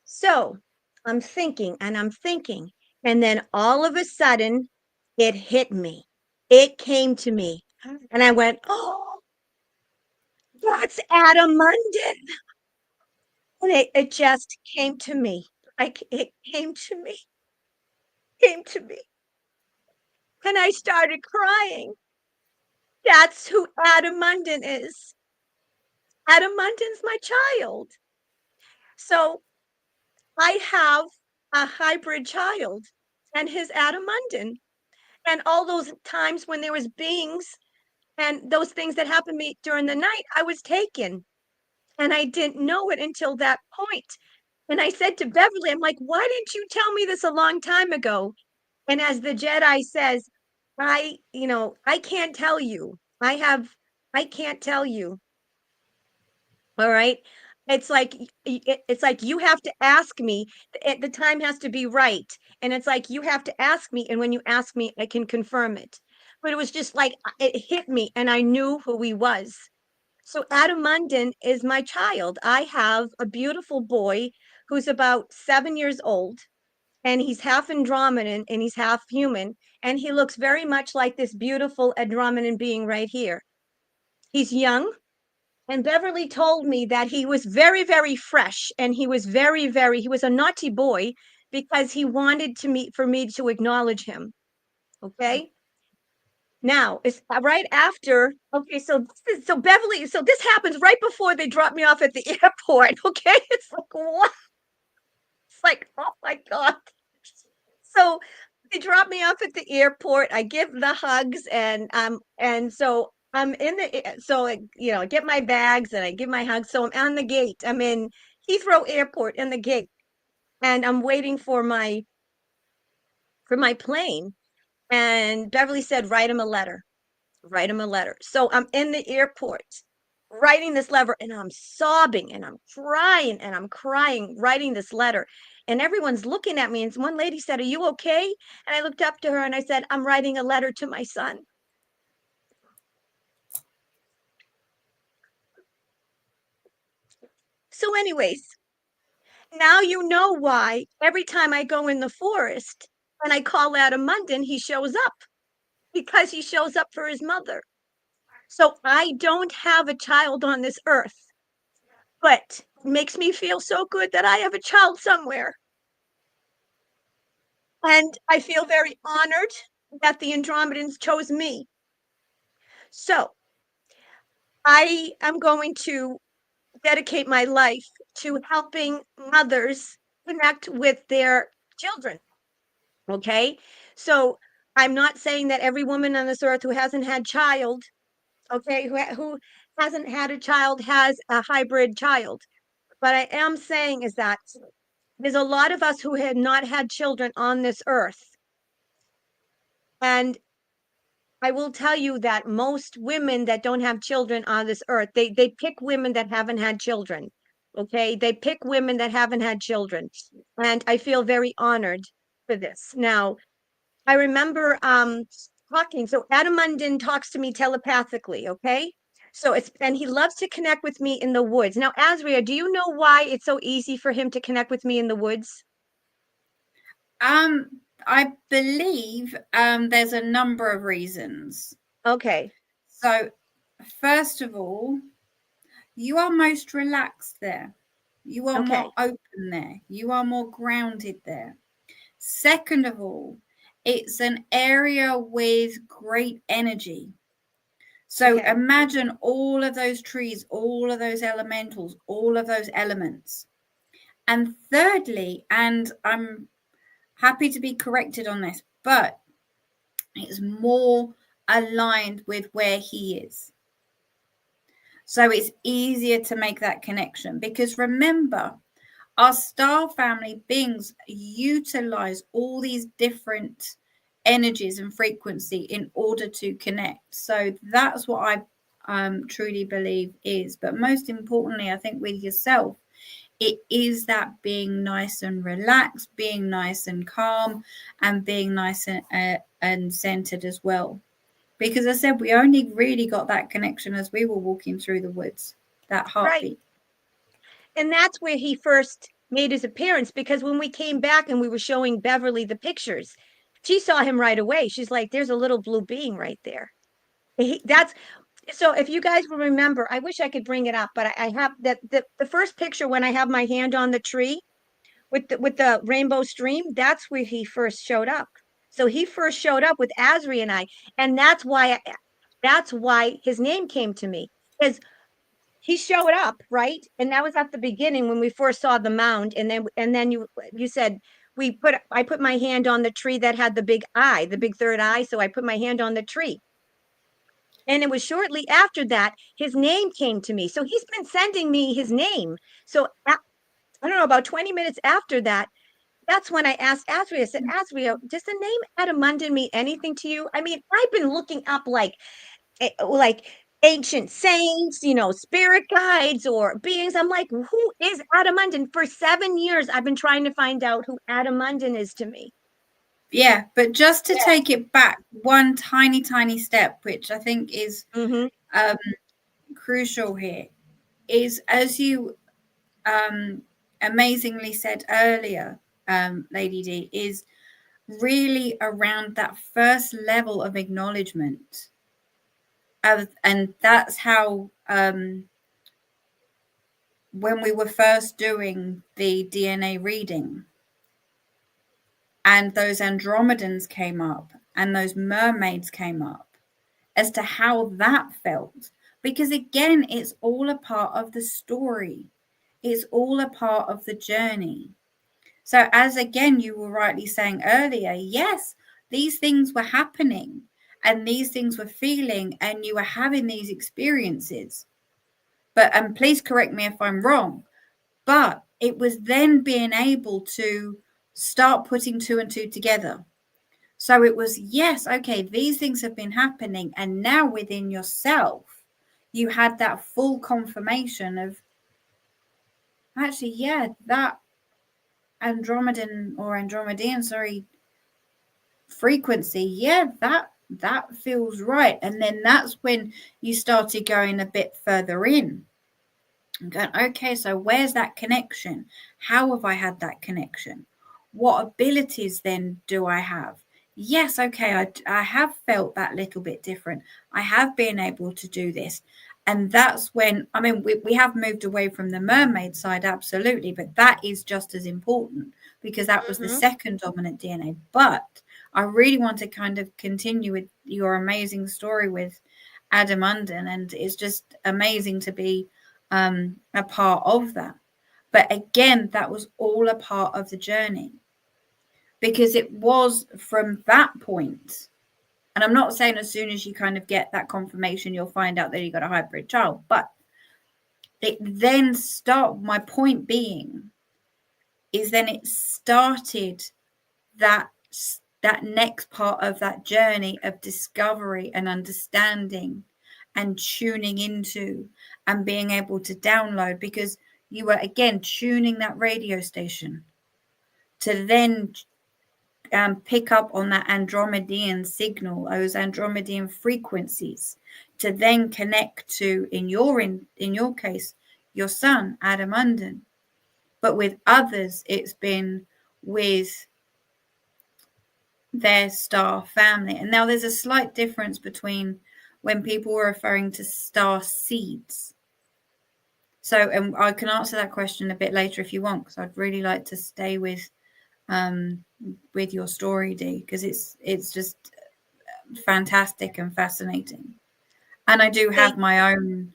So I'm thinking and I'm thinking, and then all of a sudden it hit me. It came to me. And I went, oh, that's Adam Munden. And it just came to me. Like it came to me. And I started crying. That's who Adam Munden is. Adam Munden's my child. So I have a hybrid child, and his Adam Munden. And all those times when there was beings and those things that happened to me during the night, I was taken. And I didn't know it until that point. And I said to Beverly, I'm like, why didn't you tell me this a long time ago? And as the Jedi says, I can't tell you. I can't tell you. All right. It's like you have to ask me. The time has to be right. And it's like you have to ask me. And when you ask me, I can confirm it. But it was just like it hit me and I knew who he was. So Adam Munden is my child. I have a beautiful boy who's about 7 years old, and he's half Andromedan and he's half human, and he looks very much like this beautiful Andromedan being right here. He's young, and Beverly told me that he was very, very fresh, and he was he was a naughty boy because he wanted to meet for me to acknowledge him. Okay. Now it's right after. Okay, so Beverly. So this happens right before they drop me off at the airport. Okay, it's like what? It's like oh my god. So they drop me off at the airport. I give the hugs, and so I'm in so I get my bags and I give my hug. So I'm on the gate. I'm in Heathrow Airport in the gate, and I'm waiting for my plane. And Beverly said, write him a letter. Write him a letter. So I'm in the airport writing this letter, and I'm sobbing and I'm crying and I'm crying, writing this letter. And everyone's looking at me. And one lady said, are you okay? And I looked up to her and I said, I'm writing a letter to my son. So, anyways, now you know why every time I go in the forest and I call Adam Munden, he shows up because he shows up for his mother. So I don't have a child on this earth, but it makes me feel so good that I have a child somewhere. And I feel very honored that the Andromedans chose me. So I am going to dedicate my life to helping mothers connect with their children. Okay. So I'm not saying that every woman on this earth who hasn't had child, okay, who hasn't had a child has a hybrid child. But I am saying is that there's a lot of us who had not had children on this earth. And I will tell you that most women that don't have children on this earth, they pick women that haven't had children. Okay. They pick women that haven't had children. And I feel very honored for this. Now, I remember talking. So Adam Munden talks to me telepathically, okay? So it's and he loves to connect with me in the woods. Now, Asria, do you know why it's so easy for him to connect with me in the woods? I believe there's a number of reasons. Okay. So, first of all, you are most relaxed there. You are more Okay. open there. You are more grounded there. Second of all, it's an area with great energy. So Okay. imagine all of those trees, all of those elementals, all of those elements. And thirdly, and I'm happy to be corrected on this, but it's more aligned with where he is. So it's easier to make that connection because remember, our star family beings utilize all these different energies and frequency in order to connect. So that's what I truly believe is. But most importantly, I think with yourself, it is that being nice and relaxed, being nice and calm, and being nice and centered as well. Because I said we only really got that connection as we were walking through the woods, that Right. heartbeat. And that's where he first made his appearance because when we came back and we were showing Beverly the pictures, she saw him right away. She's like, there's a little blue being right there. That's so if you guys will remember, I wish I could bring it up, but I have that the first picture when I have my hand on the tree with the rainbow stream, that's where he first showed up. So he first showed up with Asri and I, and that's why his name came to me. Because he showed up, right? And that was at the beginning when we first saw the mound. And then you said I put my hand on the tree that had the big eye, the big third eye. So I put my hand on the tree. And it was shortly after that his name came to me. So he's been sending me his name. So I don't know, about 20 minutes after that, that's when I asked Asria, I said, Asria, does the name Adamundan mean anything to you? I mean, I've been looking up like ancient saints, spirit guides or beings. I'm like, who is Adamundan? For 7 years, I've been trying to find out who Adamundan is to me. Yeah, but just to take it back one tiny, tiny step, which I think is Mm-hmm. um, crucial here, is as you amazingly said earlier, Lady D, is really around that first level of acknowledgement. And that's how, when we were first doing the DNA reading, and those Andromedans came up and those mermaids came up, as to how that felt. Because again, it's all a part of the story, it's all a part of the journey. So, as again, you were rightly saying earlier, yes, these things were happening. and these things were feeling, and you were having these experiences. But, and please correct me if I'm wrong, but it was then being able to start putting two and two together. So it was, yes, okay, these things have been happening. And now within yourself, you had that full confirmation of, actually, yeah, that Andromedan, sorry, frequency, yeah, that feels right. And then that's when you started going a bit further in and going, okay, so where's that connection? How have I had that connection? What abilities then do I have? Yes, okay, I have felt that little bit different. I have been able to do this. And that's when, I mean, we have moved away from the mermaid side, absolutely, but that is just as important because that was the Mm-hmm. second dominant DNA. But I really want to kind of continue with your amazing story with Adam Unden, and it's just amazing to be a part of that. But again, that was all a part of the journey because it was from that point. And I'm not saying as soon as you kind of get that confirmation, you'll find out that you got a hybrid child, but it then my point being is then it started that that next part of that journey of discovery and understanding and tuning into and being able to download, because you were again tuning that radio station to then pick up on that Andromedan signal, those Andromedan frequencies, to then connect to, in your case, your son Adam Unden. But with others, it's been with their star family. And now there's a slight difference between when people were referring to star seeds. So, and I can answer that question a bit later if you want, because I'd really like to stay with your story, Dee, because it's just fantastic and fascinating. And I do have Thank my own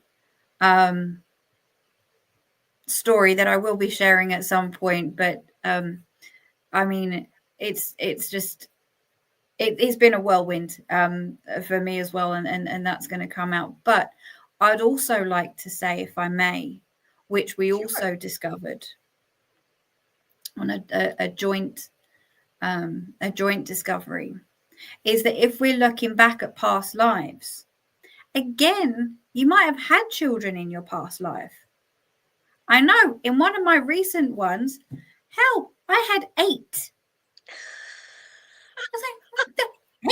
um, story that I will be sharing at some point. But I mean, it's just it's been a whirlwind for me as well, and that's going to come out. But I'd also like to say, if I may, which we sure. also discovered on a joint discovery, is that if we're looking back at past lives, again, you might have had children in your past life. I know in one of my recent ones, hell, I had 8. I was like,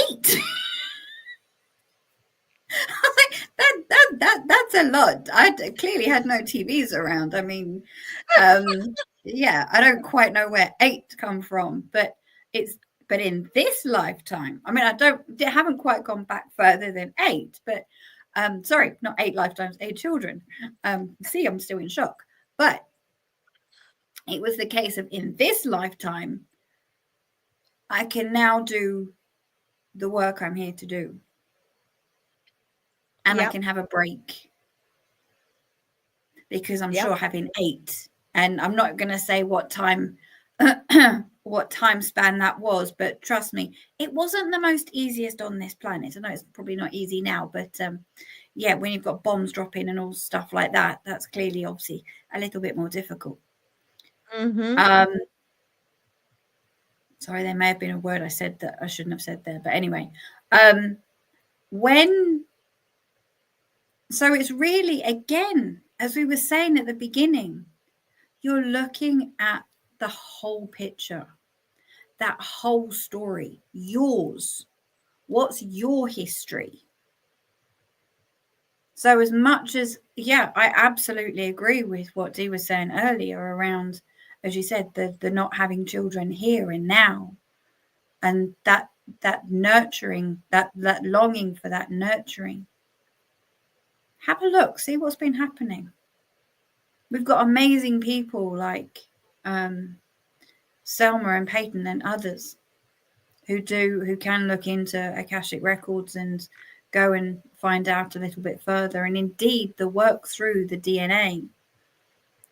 8. I was like, that's a lot. Clearly had no TVs around. I mean, yeah, I don't quite know where 8 come from, but it's but in this lifetime, I mean, haven't quite gone back further than 8, but sorry, not 8 lifetimes, 8 children. See, I'm still in shock, but it was the case of in this lifetime, I can now do the work I'm here to do, and I Yep. can have a break because I'm Yep. sure having 8, and I'm not going to say what time what time span that was, but trust me, it wasn't the most easiest on this planet. I know it's probably not easy now, but yeah, when you've got bombs dropping and all stuff like that, that's clearly obviously a little bit more difficult. Mm-hmm. um Sorry, there may have been a word I said that I shouldn't have said there, but anyway, um when so it's really, again, as we were saying at the beginning, you're looking at the whole picture, that whole story, yours. What's your history? So, as much as, yeah, I absolutely agree with what Dee was saying earlier around, as you said, the not having children here and now, and that nurturing, that longing for that nurturing. Have a look, see what's been happening. We've got amazing people like um, Selma and Peyton and others who can look into Akashic records and go and find out a little bit further, and indeed the work through the DNA.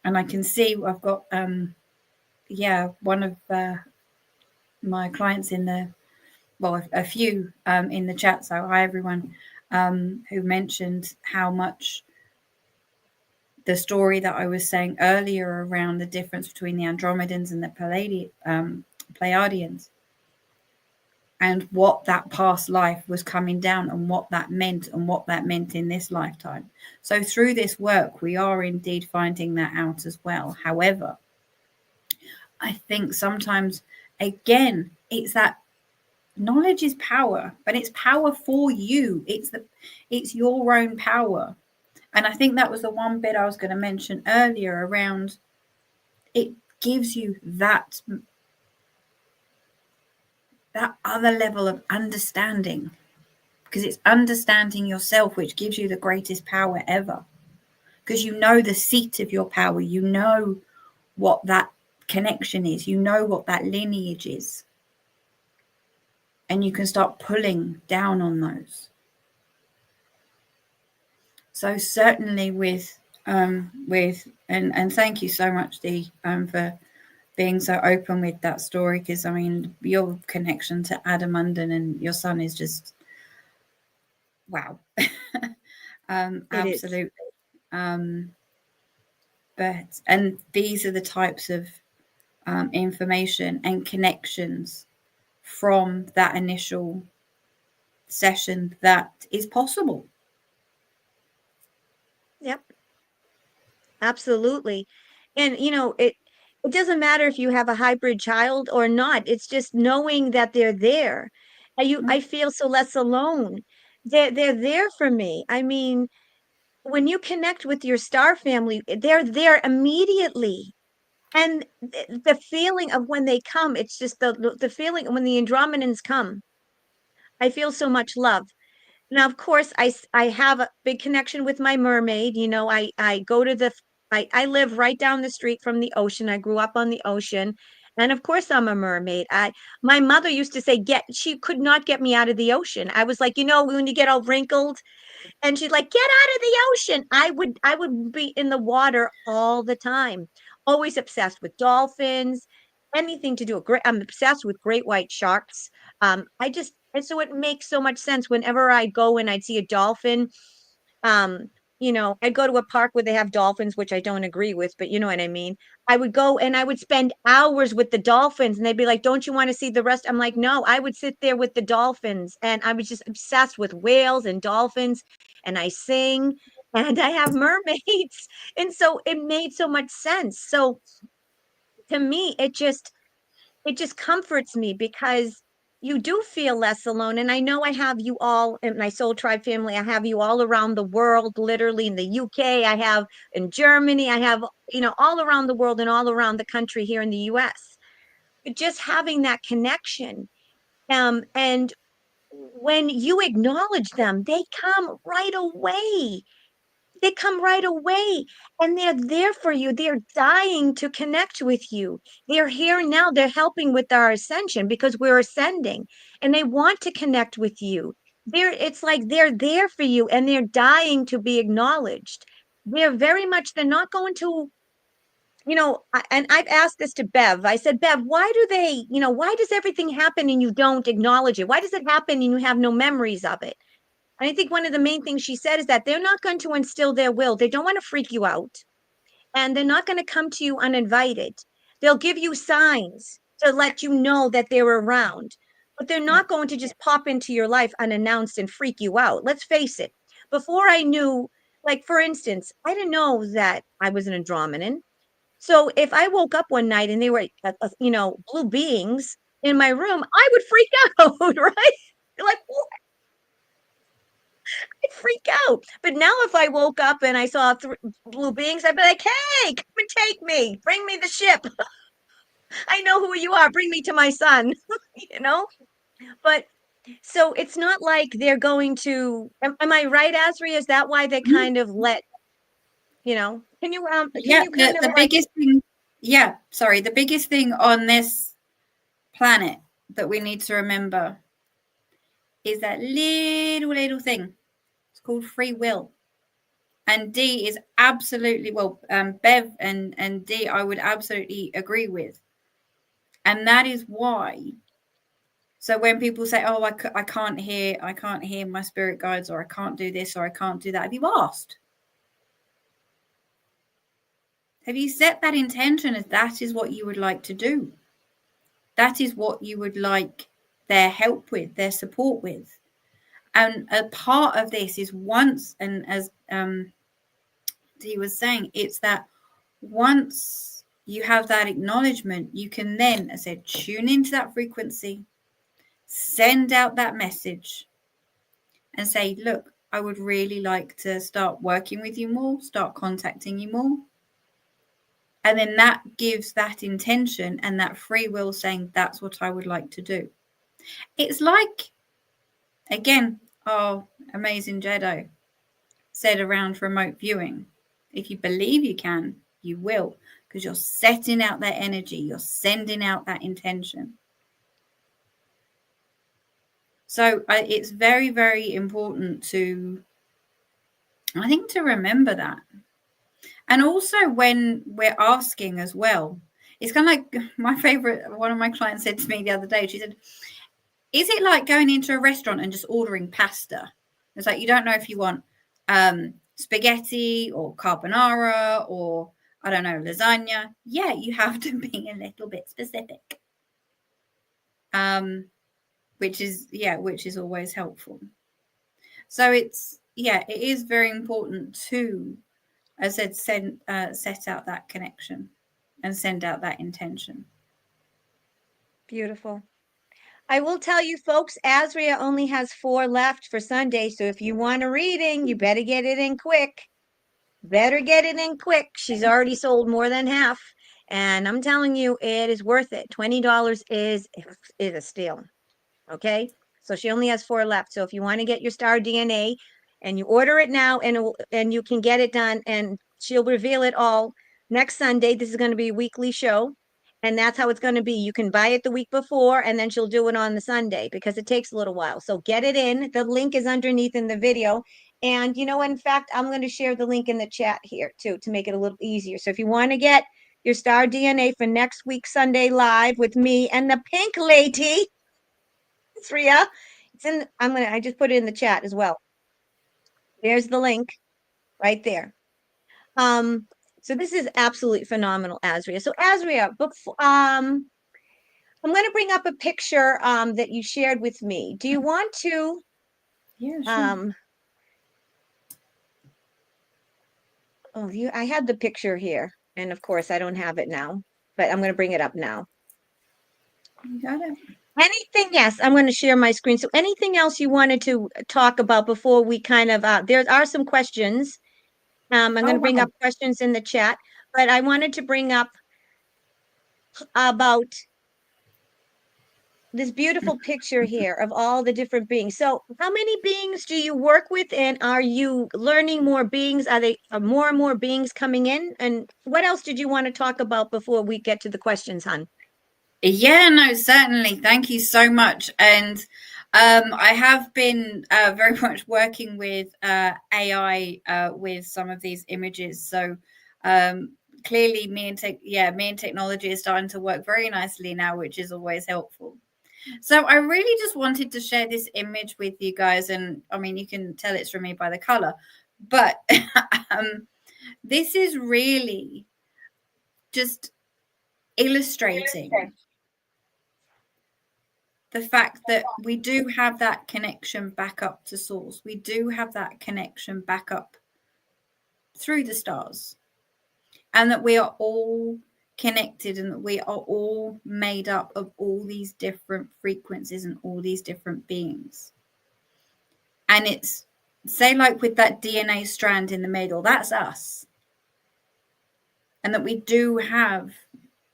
And I can see I've got yeah, one of my clients in the well, a few in the chat. So hi everyone who mentioned how much the story that I was saying earlier around the difference between the Andromedans and the Pleiadians, and what that past life was coming down and what that meant in this lifetime. So through this work, we are indeed finding that out as well. However, I think sometimes, again, it's that knowledge is power, but it's power for you. It's your own power. And I think that was the one bit I was going to mention earlier around it gives you that other level of understanding, because it's understanding yourself which gives you the greatest power ever, because you know the seat of your power, you know what that connection is, you know what that lineage is, and you can start pulling down on those. So certainly with and thank you so much, Dee, for being so open with that story, because I mean your connection to Adam Munden and your son is just wow. It is. Absolutely. um but and these are the types of information and connections from that initial session that is possible. Yep, absolutely. And it doesn't matter if you have a hybrid child or not. It's just knowing that they're there. I feel so less alone. They're there for me. I mean, when you connect with your star family, they're there immediately. And the feeling of when they come, it's just the feeling when the Andromedans come. I feel so much love. Now, of course, I have a big connection with my mermaid. I go to I live right down the street from the ocean. I grew up on the ocean. And of course, I'm a mermaid. My mother used to say, she could not get me out of the ocean. I was like, when you get all wrinkled, and she's like, get out of the ocean. I would be in the water all the time, always obsessed with dolphins, anything to do with great. I'm obsessed with great white sharks. And so it makes so much sense whenever I go and I'd see a dolphin. um I'd go to a park where they have dolphins, which I don't agree with, but you know what I mean. I would go and I would spend hours with the dolphins, and they'd be like, don't you want to see the rest? I'm like, no. I would sit there with the dolphins, and I was just obsessed with whales and dolphins, and I sing, and I have mermaids. And so it made so much sense. So to me, it just comforts me, because you do feel less alone. And I know I have you all in my Soul Tribe family. I have you all around the world, literally in the UK. I have in Germany. I have, all around the world and all around the country here in the US. But just having that connection. And when you acknowledge them, they come right away. They come right away, and they're there for you. They're dying to connect with you. They're here now. They're helping with our ascension, because we're ascending, and they want to connect with you. It's like they're there for you, and they're dying to be acknowledged. They're not going to, and I've asked this to Bev. I said, Bev, why does everything happen and you don't acknowledge it? Why does it happen and you have no memories of it? And I think one of the main things she said is that they're not going to instill their will. They don't want to freak you out, and they're not going to come to you uninvited. They'll give you signs to let you know that they're around, but they're Yeah. not going to just pop into your life unannounced and freak you out. Let's face it. Before I knew, like for instance, I didn't know that I was an Andromedan. So if I woke up one night and they were, blue beings in my room, I would freak out, right? Like, I'd freak out. But now, if I woke up and I saw blue beings, I'd be like, hey, come and take me. Bring me the ship. I know who you are. Bring me to my son, you know? But so it's not like they're going to, am I right, Asri? Is that why they Mhm. kind of can Yeah, you kind of the like, biggest thing, yeah, sorry, the biggest thing on this planet that we need to remember is that little thing. It's called free will. And D is absolutely, well, Bev and D, I would absolutely agree with. And that is why So when people say, "Oh, I can't hear my spirit guides, or I can't do this, or I can't do that," have you asked? Have you set that intention as that is what you would like to do? That is what you would like their help with, their support with. And a part of this is once, and as he was saying, it's that once you have that acknowledgement, you can then, as I said, tune into that frequency, send out that message, and say, look, I would really like to start working with you more, start contacting you more. And then that gives that intention and that free will saying, that's what I would like to do. It's like, again, our amazing Jedi said around remote viewing. If you believe you can, you will, because you're setting out that energy, you're sending out that intention. So it's very, very important to, I think, to remember that. And also when we're asking as well, it's kind of like my favorite, one of my clients said to me the other day, she said, is it like going into a restaurant and just ordering pasta? It's like, you don't know if you want spaghetti or carbonara or, I don't know, lasagna. Yeah, you have to be a little bit specific. Which is always helpful. So it is very important to, as I said, set out that connection and send out that intention. Beautiful. I will tell you folks, Asria only has 4 left for Sunday, so if you want a reading, you better get it in quick. Better get it in quick. She's already sold more than half, and I'm telling you, it is worth it. $20 is a steal. Okay, so she only has 4 left. So if you want to get your star DNA and you order it now, and you can get it done, and she'll reveal it all next Sunday. This is going to be a weekly show, and that's how it's going to be. You can buy it the week before, and then she'll do it on the Sunday because it takes a little while. So get it in. The link is underneath in the video. And in fact, I'm going to share the link in the chat here too to make it a little easier. So if you want to get your star DNA for next week Sunday live with me and the pink lady, Asria, I just put it in the chat as well. There's the link right there. So this is absolutely phenomenal, Asria. So Asria, I'm going to bring up a picture that you shared with me. Do you want to? Yeah, sure. I had the picture here, and of course I don't have it now, but I'm going to bring it up now. You got it. Anything? Yes, I'm going to share my screen. So anything else you wanted to talk about before we kind of, there are some questions. I'm going to bring Wow. up questions in the chat, but I wanted to bring up about this beautiful picture here of all the different beings. So how many beings do you work with, and are you learning more beings? Are more and more beings coming in? And what else did you want to talk about before we get to the questions, hon? Yeah, no, certainly. Thank you so much. And I have been very much working with AI with some of these images. So clearly, me and technology is starting to work very nicely now, which is always helpful. So I really just wanted to share this image with you guys, and I mean, you can tell it's from me by the color, but this is really just illustrating the fact that we do have that connection back up to source. We do have that connection back up through the stars, and that we are all connected, and that we are all made up of all these different frequencies and all these different beings. And it's, say, like with that DNA strand in the middle, that's us. And that we do have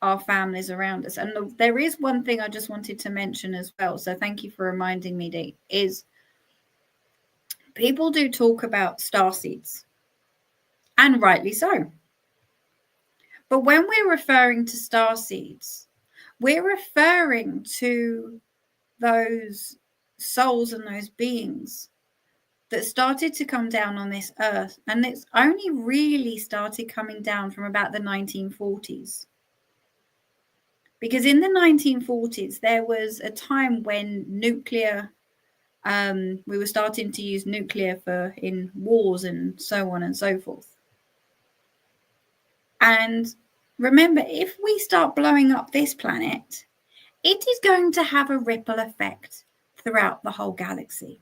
our families around us. And there is one thing I just wanted to mention as well. So thank you for reminding me, Dee, is people do talk about star seeds, and rightly so. But when we're referring to star seeds, we're referring to those souls and those beings that started to come down on this earth. And it's only really started coming down from about the 1940s. Because in the 1940s, there was a time when nuclear, we were starting to use nuclear for in wars and so on and so forth. And remember, if we start blowing up this planet, it is going to have a ripple effect throughout the whole galaxy.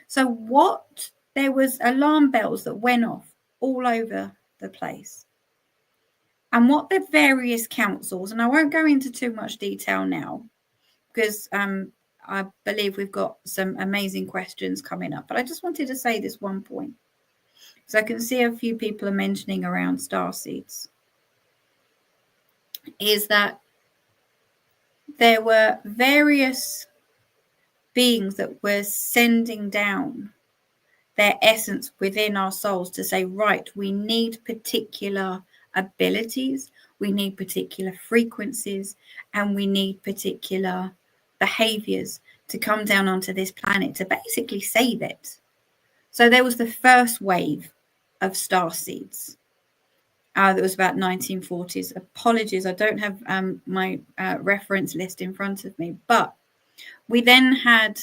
So what there was alarm bells that went off all over the place. And what the various councils, and I won't go into too much detail now, because I believe we've got some amazing questions coming up. But I just wanted to say this one point. So I can see a few people are mentioning around star seeds. Is that there were various beings that were sending down their essence within our souls to say, right, we need particular abilities, we need particular frequencies, and we need particular behaviors to come down onto this planet to basically save it. So there was the first wave of star seeds. That was about 1940s. Apologies, I don't have my reference list in front of me, but we then had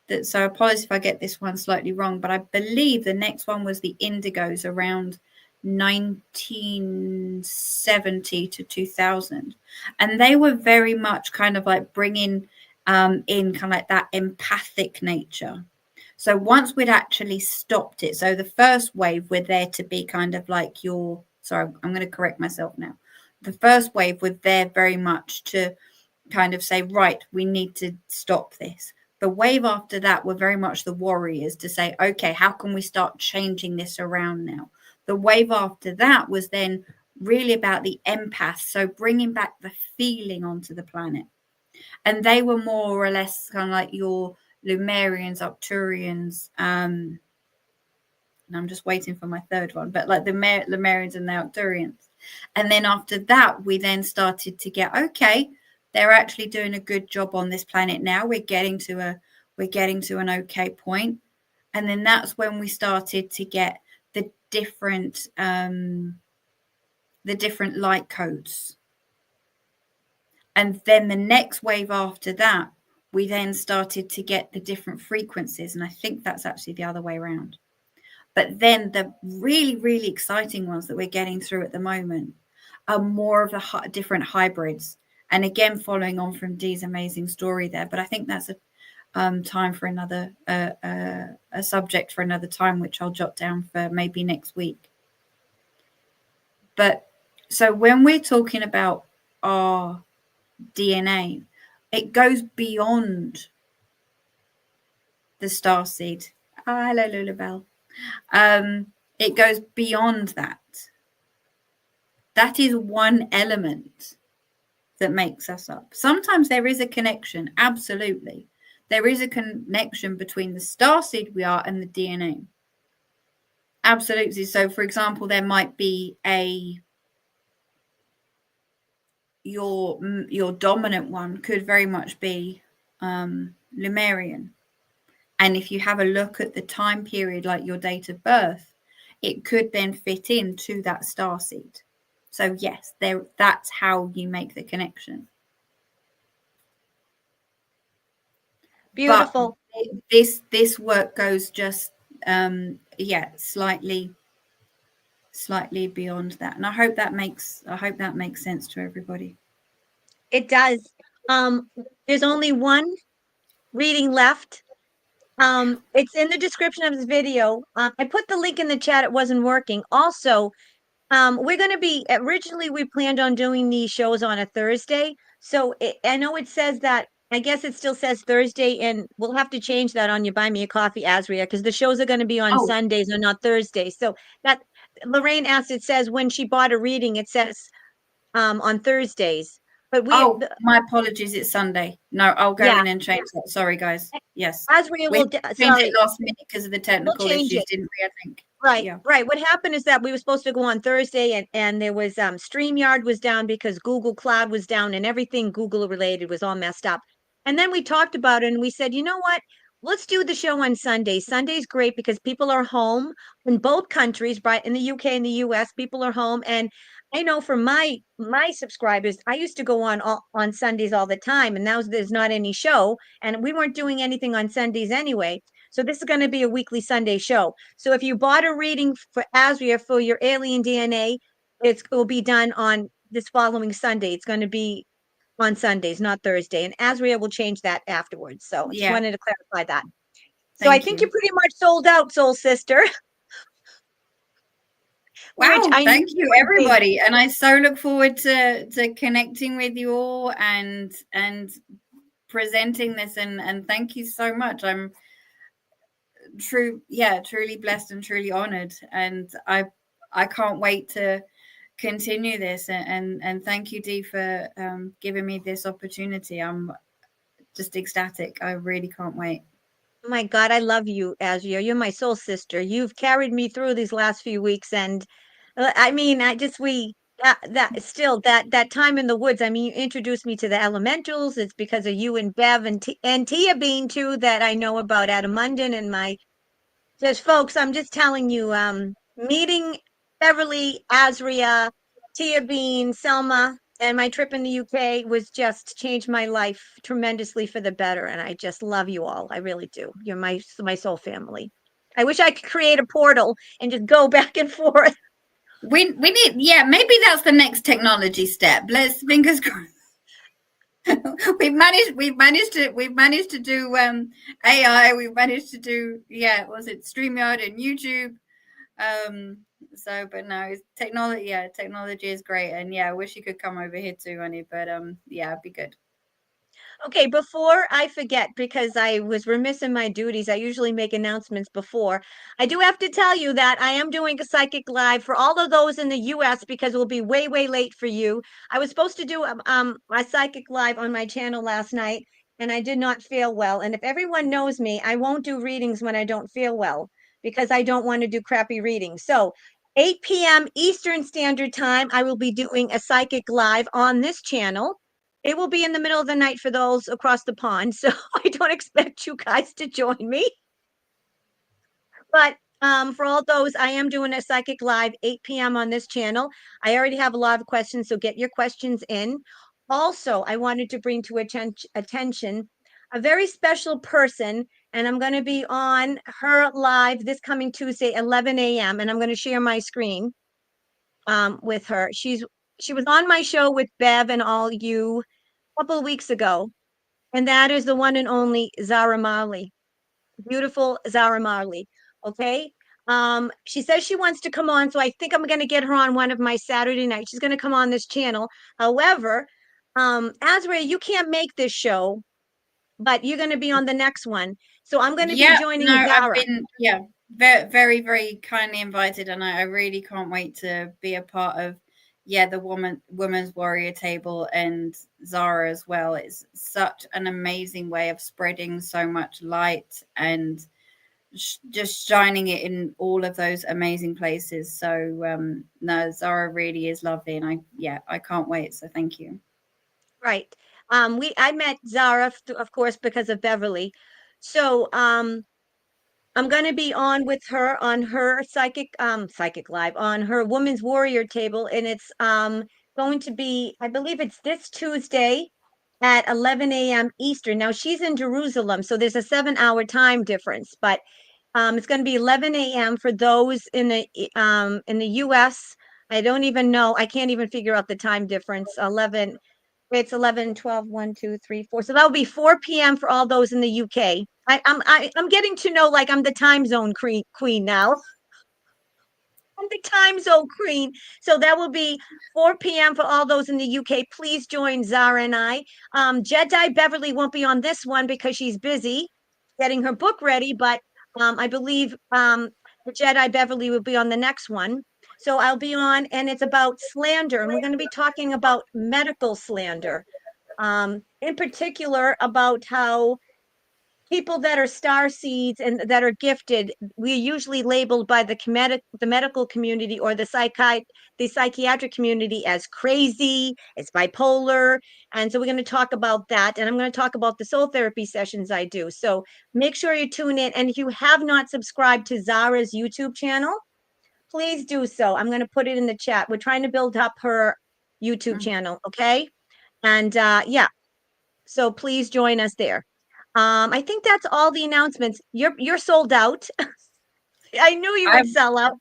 that. So apologies if I get this one slightly wrong, but I believe the next one was the Indigos around 1970 to 2000, and they were very much kind of like bringing in kind of like that empathic nature. So once we'd actually stopped it, so the first wave were there to be kind of like your, sorry, I'm going to correct myself now. The first wave were there very much to kind of say, right, we need to stop this. The wave after that were very much the warriors to say, okay, how can we start changing this around now? The wave after that was then really about the empaths, so bringing back the feeling onto the planet. And they were more or less kind of like your Lumerians, Arcturians, and I'm just waiting for my third one, but like the Lumerians and the Arcturians. And then after that, we then started to get, okay, they're actually doing a good job on this planet now. We're getting to an okay point. And then that's when we started to get the different light codes. And then the next wave after that, we then started to get the different frequencies. And I think that's actually the other way around. But then the really, really exciting ones that we're getting through at the moment are more of the different hybrids. And again, following on from Dee's amazing story there. But I think that's a time for another, a subject for another time, which I'll jot down for maybe next week. But so when we're talking about our DNA, it goes beyond the starseed. Hello, Lulabelle. It goes beyond that. That is one element that makes us up. Sometimes there is a connection, absolutely. There is a connection between the starseed we are and the DNA. Absolutely. So, for example, there might be your dominant one could very much be Lemurian. And if you have a look at the time period, like your date of birth, it could then fit into that starseed. So yes, that's how you make the connection. Beautiful. But this work goes just slightly beyond that. And I hope that makes sense to everybody. It does. There's only one reading left. It's in the description of this video. I put the link in the chat. It wasn't working. Also, we're going to be, originally we planned on doing these shows on a Thursday. So I know it says that, I guess it still says Thursday, and we'll have to change that on You Buy Me a Coffee, Asria, because the shows are going to be on Sundays and not Thursdays. So that Lorraine asked, it says when she bought a reading, it says on Thursdays. But my apologies, it's Sunday. No, I'll go in and change that. Sorry, guys. Yes. Asria will, sorry. It last minute because of the technical issues, didn't we, I think? Right, right. What happened is that we were supposed to go on Thursday, and there was StreamYard was down because Google Cloud was down, and everything Google related was all messed up. And then we talked about it, and we said, you know what? Let's do the show on Sunday. Sunday's great because people are home in both countries, right? In the UK and the US, people are home, and I know for my subscribers, I used to go on Sundays all the time, and now there's not any show, and we weren't doing anything on Sundays anyway. So this is going to be a weekly Sunday show. So if you bought a reading for Asria for your alien DNA, it will be done on this following Sunday. It's going to be on Sundays, not Thursday, and Asria will change that afterwards. So I just Yeah, wanted to clarify that. So I thank think you're you. pretty much sold out, Soul Sister, which Wow, I knew thank you you would be. everybody. And I so look forward to connecting with you all and presenting this and thank you so much. I'm truly blessed and truly honored. And I can't wait to continue this and thank you Dee for giving me this opportunity. I'm just ecstatic. I really can't wait. My God, I love you, Asria. You're my soul sister. You've carried me through these last few weeks, and I mean, I just we that still that time in the woods. I mean, you introduced me to the elementals. It's because of you and Bev and Tia Bean too that I know about Adamundin and my just folks. I'm just telling you, meeting Beverly, Asria, Tia Bean, Selma, and my trip in the UK was just changed my life tremendously for the better. And I just love you all. I really do. You're my soul family. I wish I could create a portal and just go back and forth. We need, yeah, maybe that's the next technology step. Let's fingers crossed. We've managed to do AI. We've managed to do, yeah, was it StreamYard and YouTube? Um, so, but no, technology. Yeah, technology is great, and yeah, I wish you could come over here too, honey. But yeah, it'd be good. Okay, before I forget, because I was remiss in my duties, I usually make announcements before. I do have to tell you that I am doing a psychic live for all of those in the US because it will be way, way late for you. I was supposed to do a psychic live on my channel last night, and I did not feel well. And if everyone knows me, I won't do readings when I don't feel well because I don't want to do crappy readings. So 8 p.m. Eastern Standard Time, I will be doing a psychic live on this channel. It will be in the middle of the night for those across the pond, so I don't expect you guys to join me. But for all those, I am doing a psychic live 8 p.m. on this channel. I already have a lot of questions, so get your questions in. Also, I wanted to bring to attention a very special person, and I'm going to be on her live this coming Tuesday, 11 a.m., and I'm going to share my screen with her. She was on my show with Bev and all you a couple of weeks ago, and that is the one and only Zara Marley, beautiful Zara Marley. Okay. She says she wants to come on, so I think I'm going to get her on one of my Saturday nights. She's going to come on this channel. However, Azra, you can't make this show, but you're going to be on the next one. So I'm going to be Yeah, no, joining I've Zara. been, yeah, very, very, very kindly invited, and I really can't wait to be a part of, yeah, the woman's warrior table and Zara as well. It's such an amazing way of spreading so much light and just shining it in all of those amazing places. So no, Zara really is lovely, and I can't wait. So thank you. Right. I met Zara, of course, because of Beverly. So I'm going to be on with her on her psychic live on her woman's warrior table, and it's going to be, I believe it's this Tuesday at 11 a.m. Eastern. Now she's in Jerusalem, so there's a 7 hour time difference, but it's going to be 11 a.m. for those in the US. I don't even know. I can't even figure out the time difference. 11 It's 11, 12, 1, 2, 3, 4. So that would be 4 p.m. for all those in the UK. I'm getting to know like I'm the time zone queen now. I'm the time zone queen. So that will be 4 p.m. for all those in the UK. Please join Zara and I. Jedi Beverly won't be on this one because she's busy getting her book ready, but I believe the Jedi Beverly will be on the next one. So I'll be on, and it's about slander, and we're going to be talking about medical slander, in particular about how people that are star seeds and that are gifted, we're usually labeled by the medical community or the psychiatric community as crazy, as bipolar. And so we're going to talk about that. And I'm going to talk about the soul therapy sessions I do. So make sure you tune in. And if you have not subscribed to Zara's YouTube channel, please do so. I'm going to put it in the chat. We're trying to build up her YouTube Mm. channel, okay? And yeah, so please join us there. I think that's all the announcements. You're sold out. I knew you would I'm sell out.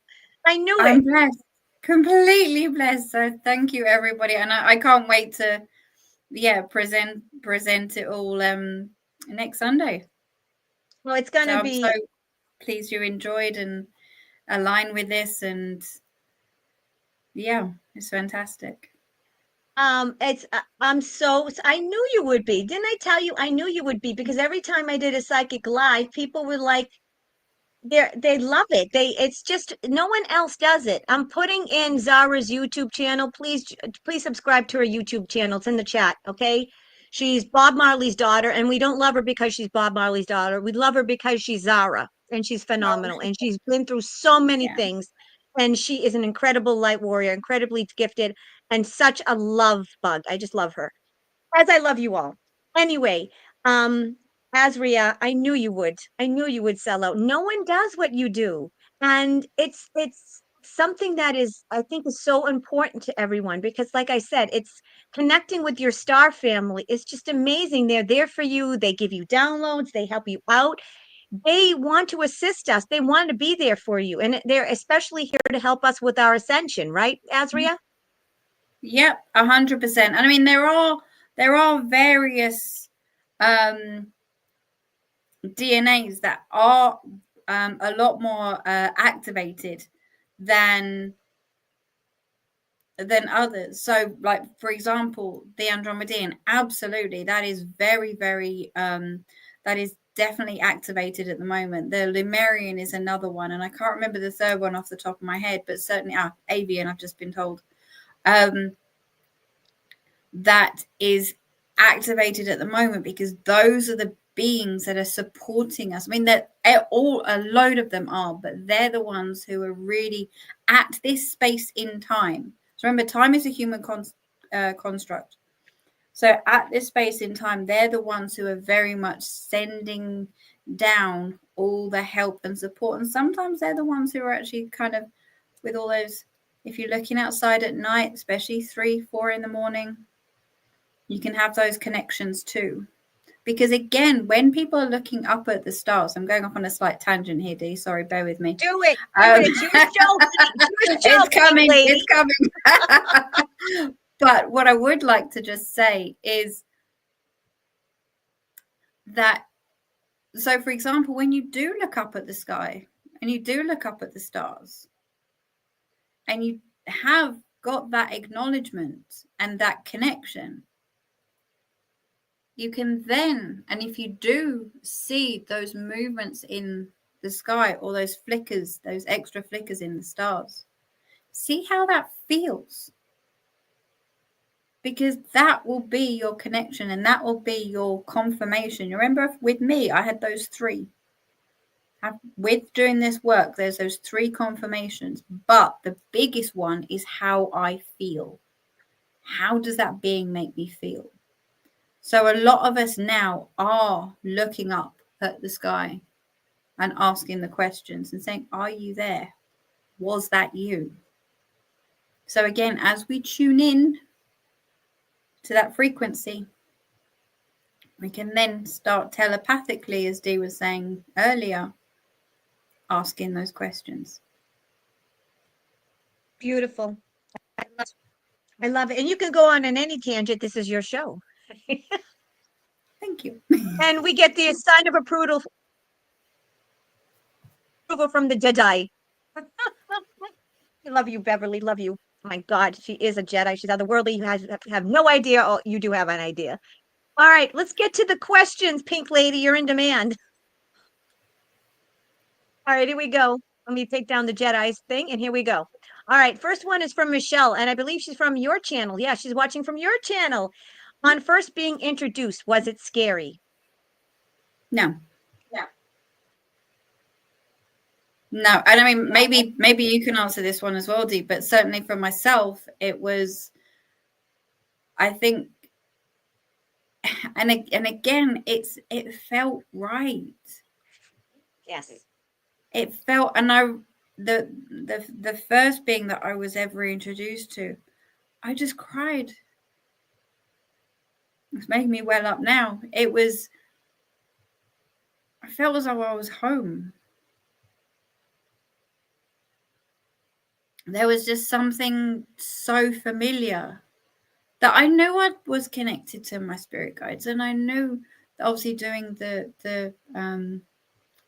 I knew I'm it. blessed, completely blessed. So thank you, everybody, and I can't wait to present it all next Sunday. Well, it's going So to I'm so be pleased you enjoyed and align with this, and yeah, it's fantastic. it's I'm so I knew you would be. Didn't I tell you I knew you would be because every time I did a psychic live, people were like they love it. It's just no one else does it. I'm putting in Zara's YouTube channel. Please subscribe to her YouTube channel. It's in the chat, okay? She's Bob Marley's daughter, and we don't love her because she's Bob Marley's daughter. We love her because she's Zara, and she's Oh, phenomenal, and she's been through so many yeah. things, and she is an incredible light warrior, incredibly gifted, and such a love bug. I just love her as I love you all. Anyway, um, Asria, I knew you would. I knew you would sell out. No one does what you do. And it's something that is, I think, is so important to everyone because, like I said, it's connecting with your star family. It's just amazing. They're there for you. They give you downloads. They help you out. They want to assist us. They want to be there for you. And they're especially here to help us with our ascension, right, Asria? Yep, 100%. And I mean, there are various um, DNAs that are a lot more activated than others. So, like for example, the Andromedan, absolutely, that is very, very that is definitely activated at the moment. The Lemurian is another one, and I can't remember the third one off the top of my head, but certainly Avian. I've just been told. That is activated at the moment because those are the beings that are supporting us. I mean, that all a load of them are, but they're the ones who are really at this space in time. So remember, time is a human construct. So at this space in time, they're the ones who are very much sending down all the help and support. And sometimes they're the ones who are actually kind of with all those. If you're looking outside at night, especially 3, 4 in the morning, you can have those connections too. Because again, when people are looking up at the stars, I'm going off on a slight tangent here, Dee. Sorry, bear with me. Do it. Do it. It's your show. It's your show, It's pink coming. lady. It's coming. But what I would like to just say is that, so for example, when you do look up at the sky and you do look up at the stars and you have got that acknowledgement and that connection, you can then, and if you do see those movements in the sky or those flickers, those extra flickers in the stars, see how that feels. Because that will be your connection and that will be your confirmation. You remember with me, I had those three. With doing this work, there's those three confirmations. But the biggest one is how I feel. How does that being make me feel? So a lot of us now are looking up at the sky and asking the questions and saying, are you there? Was that you? So again, as we tune in to that frequency, we can then start telepathically, as Dee was saying earlier, asking those questions. Beautiful. I love it. And you can go on in any tangent. This is your show. Thank you. And we get the sign of approval from the Jedi. I love you, Beverly. Love you. My God, she is a Jedi. She's otherworldly. You have no idea. Oh, you do have an idea. All right, let's get to the questions, Pink Lady. You're in demand. All right, here we go. Let me take down the Jedi's thing, and here we go. All right, first one is from Michelle, and I believe she's from your channel. Yeah, she's watching from your channel. On first being introduced, was it scary? No. No, and I mean maybe you can answer this one as well, Dee, but certainly for myself, it was, I think, and again, it felt right. Yes. It felt, and the first being that I was ever introduced to, I just cried. It's making me well up now. I felt as though I was home. There was just something so familiar that I knew I was connected to my spirit guides, and I knew that obviously doing the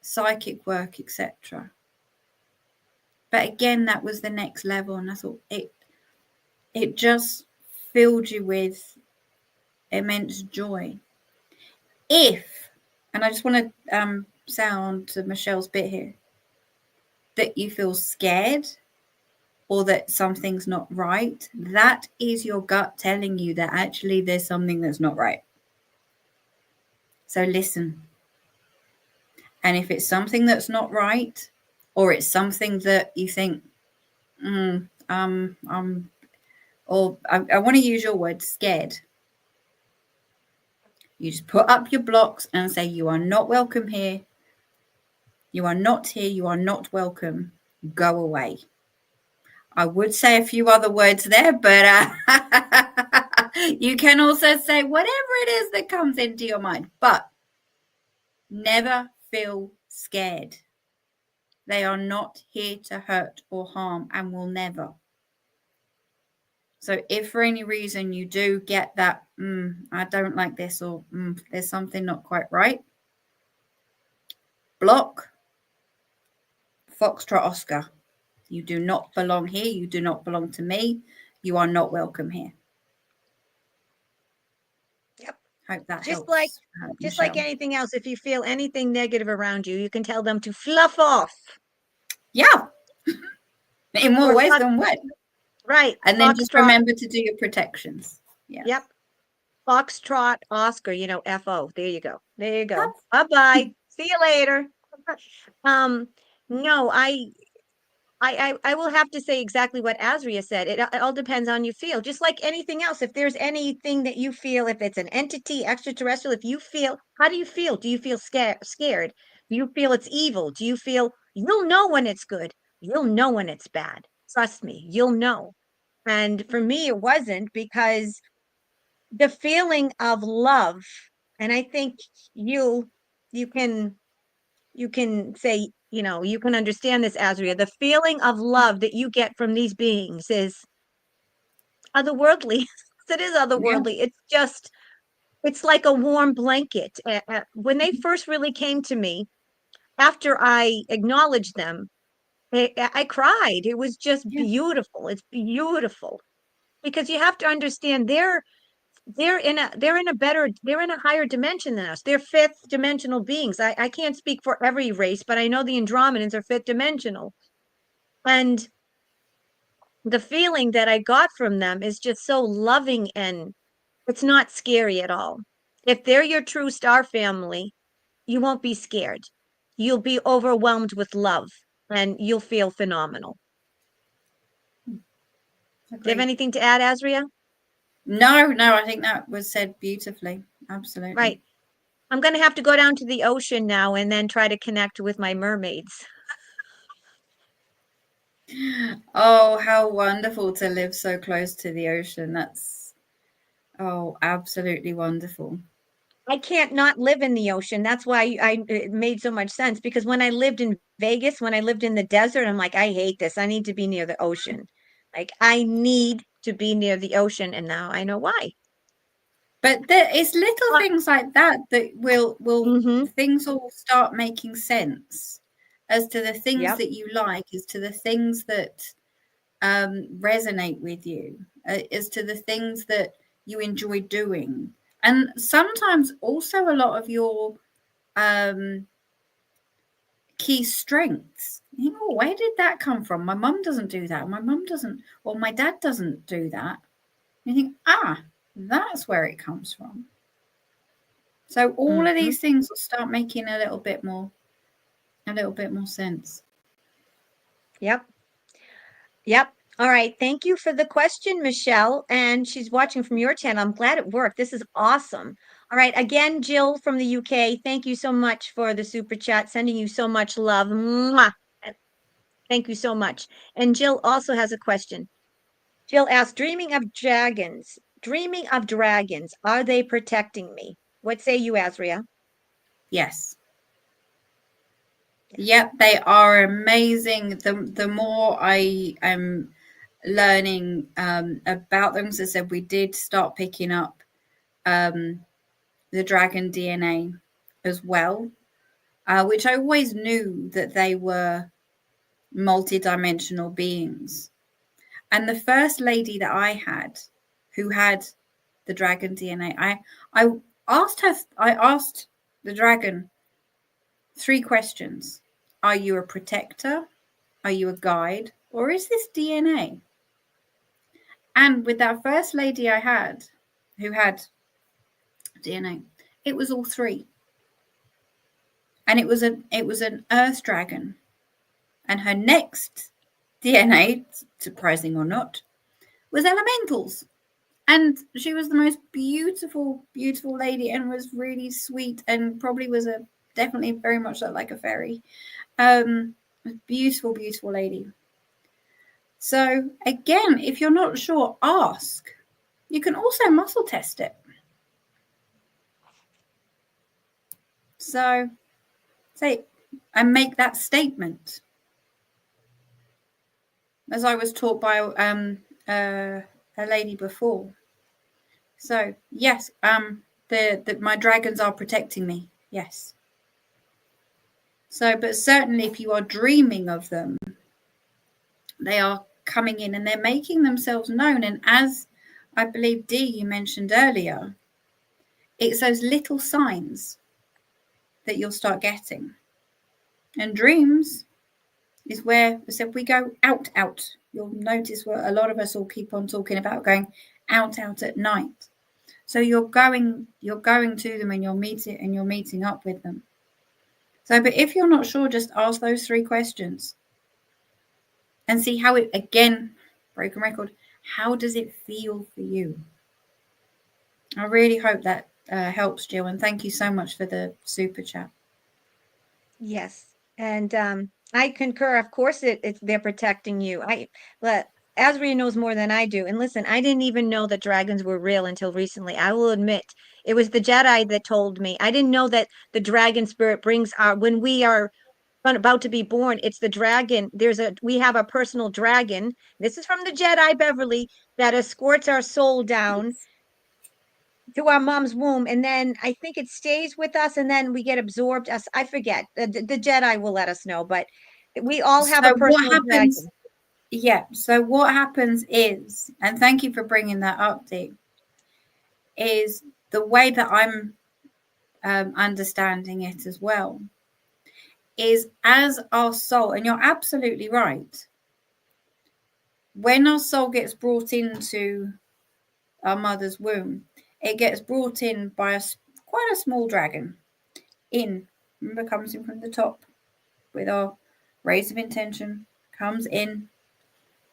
psychic work, etc. But again, that was the next level, and I thought it just filled you with immense joy. If, and I just want to sound to Michelle's bit here, that you feel scared or that something's not right, that is your gut telling you that actually there's something that's not right. So listen. And if it's something that's not right, or it's something that you think, or I want to use your word, scared, you just put up your blocks and say, you are not welcome here. You are not here. You are not welcome. Go away. I would say a few other words there, but you can also say whatever it is that comes into your mind. But never feel scared. They are not here to hurt or harm and will never. So if for any reason you do get that, I don't like this, or there's something not quite right, block, Foxtrot Oscar. You do not belong here. You do not belong to me. You are not welcome here. Yep. Hope that Just like helps, just like Michelle. anything else, if you feel anything negative around you, you can tell them to fluff off Yeah, in more or ways fox, than one. right, And then just foxtrot. remember to do your protections. Yeah. Yep. Foxtrot Oscar, FO. There you go. There you go. Bye-bye. See you later. Um, no, I will have to say exactly what Asria said. It all depends on you feel. Just like anything else, if there's anything that you feel, if it's an entity, extraterrestrial, if you feel, how do you feel? Do you feel scared? Do you feel it's evil? Do you feel you'll know when it's good? You'll know when it's bad. Trust me, you'll know. And for me, it wasn't because the feeling of love, and I think you you can you can say, you can understand this, Azria. The feeling of love that you get from these beings is otherworldly. It is Yeah. otherworldly. It's like a warm blanket. When they first really came to me, after I acknowledged them, I cried. It was just Yeah. beautiful. It's beautiful because you have to understand they're in a higher dimension than us. They're fifth dimensional beings. I can't speak for every race, but I know the Andromedans are fifth dimensional. And the feeling that I got from them is just so loving, and it's not scary at all. If they're your true star family, you won't be scared. You'll be overwhelmed with love and you'll feel phenomenal. Do you have Agreed. anything to add, Azria? No, I think that was said beautifully. Absolutely. Right. I'm going to have to go down to the ocean now and then try to connect with my mermaids. Oh, how wonderful to live so close to the ocean. Absolutely wonderful. I can't not live in the ocean. That's why it made so much sense because when I lived in Vegas, when I lived in the desert, I'm like, I hate this. I need to be near the ocean. Like, I need to be near the ocean. And now I know why. But it's little Uh, things like that that will mm-hmm. things will start making sense as to the things Yep. that you like, as to the things that resonate with you, as to the things that you enjoy doing, and sometimes also a lot of your um, key strengths. You think, oh, where did that come from? My mum doesn't do that. My mum doesn't, or my dad doesn't do that. You think, that's where it comes from. So all of Mm-hmm. these things will start making a little bit more sense. Yep. Yep. All right. Thank you for the question, Michelle. And she's watching from your channel. I'm glad it worked. This is awesome. All right. Again, Jill from the UK, thank you so much for the super chat, sending you so much love. Mwah. Thank you so much. And Jill also has a question. Jill asked, dreaming of dragons, are they protecting me? What say you, Asria? Yes. Yes. Yep, they are amazing. The more I am learning about them, as I said, we did start picking up um, the dragon DNA as well, which I always knew that they were multidimensional beings. And the first lady that I had, who had the dragon DNA, I I asked the dragon three questions: Are you a protector? Are you a guide? Or is this DNA? And with that first lady I had, who had DNA, it was all three, and it was an earth dragon, and her next DNA, surprising or not, was elementals. And she was the most beautiful, beautiful lady, and was really sweet, and probably was a definitely very much like a fairy. Beautiful, beautiful lady. So again, if you're not sure, ask. You can also muscle test it. So say and make that statement, as I was taught by a lady before. So yes, the my dragons are protecting me. Yes. So, but certainly, if you are dreaming of them, they are coming in and they're making themselves known. And as I believe Dee you mentioned earlier, it's those little signs that you'll start getting. And dreams is where I said we go out, out. You'll notice what a lot of us all keep on talking about, going out, out at night. So you're going to them, and you're meeting up with them. So, but if you're not sure, just ask those three questions and see how it, again, broken record, how does it feel for you? I really hope that helps, Jill, and thank you so much for the super chat. Yes. And I concur. Of course, it's they're protecting you. But Asria knows more than I do. And listen, I didn't even know that dragons were real until recently. I will admit, it was the Jedi that told me. I didn't know that the dragon spirit brings our when we are about to be born. It's the dragon. We have a personal dragon. This is from the Jedi Beverly that escorts our soul down Yes. to our mom's womb, and then I think it stays with us, and then we get absorbed. Us, I forget. The Jedi will let us know, but we all have a So what personal happens? dragon. Yeah. So what happens is, and thank you for bringing that up, Dee, is the way that I'm understanding it as well is as our soul, and you're absolutely right. When our soul gets brought into our mother's womb, it gets brought in by quite a small dragon. In, remember, comes in from the top with our rays of intention, comes in,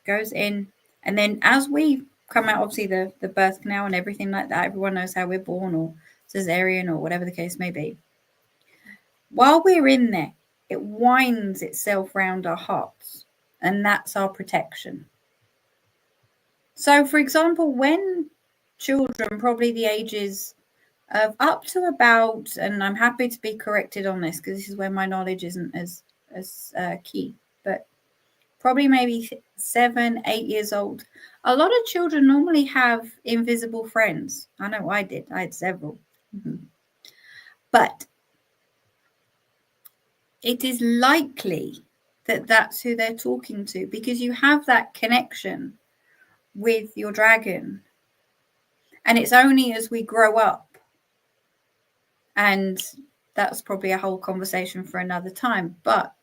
goes in, and then as we come out, obviously the birth canal and everything like that, everyone knows how we're born, or cesarean, or whatever the case may be. While we're in there, it winds itself round our hearts, and that's our protection. So, for example, when children, probably the ages of up to about, and I'm happy to be corrected on this because this is where my knowledge isn't as key, but probably maybe 7, 8 years old. A lot of children normally have invisible friends. I know I did. I had several. Mm-hmm. But it is likely that that's who they're talking to because you have that connection with your dragon. And it's only as we grow up, and that's probably a whole conversation for another time, but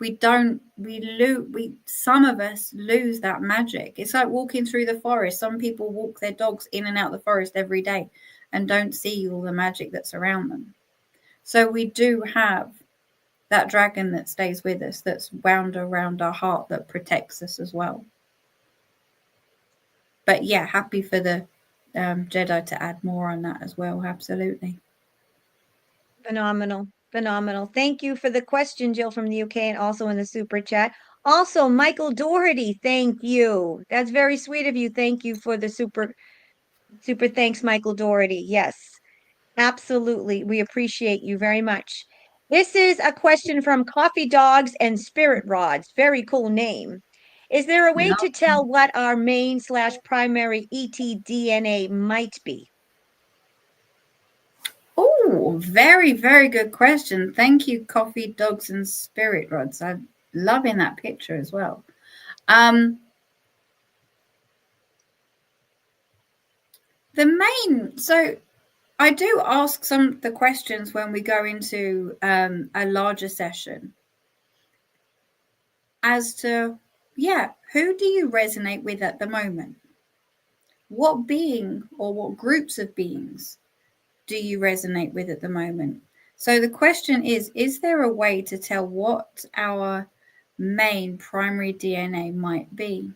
we don't we lose we some of us lose that magic. It's like walking through the forest. Some people walk their dogs in and out the forest every day and don't see all the magic that's around them. So we do have that dragon that stays with us, that's wound around our heart, that protects us as well. But yeah, happy for the Jedi to add more on that as well. Absolutely. Phenomenal, phenomenal. Thank you for the question, Jill from the UK, and also in the super chat. Also, Michael Doherty, thank you. That's very sweet of you. Thank you for the super thanks, Michael Doherty. Yes, absolutely. We appreciate you very much. This is a question from Coffee Dogs and Spirit Rods. Very cool name. Is there a way to tell what our main/primary ET DNA might be? Oh, very, very good question. Thank you, Coffee Dogs and Spirit Rods. I'm loving that picture as well. Um, the main, so I do ask some of the questions when we go into a larger session as to, yeah, who do you resonate with at the moment? What being or what groups of beings do you resonate with at the moment? So the question is there a way to tell what our main primary DNA might be?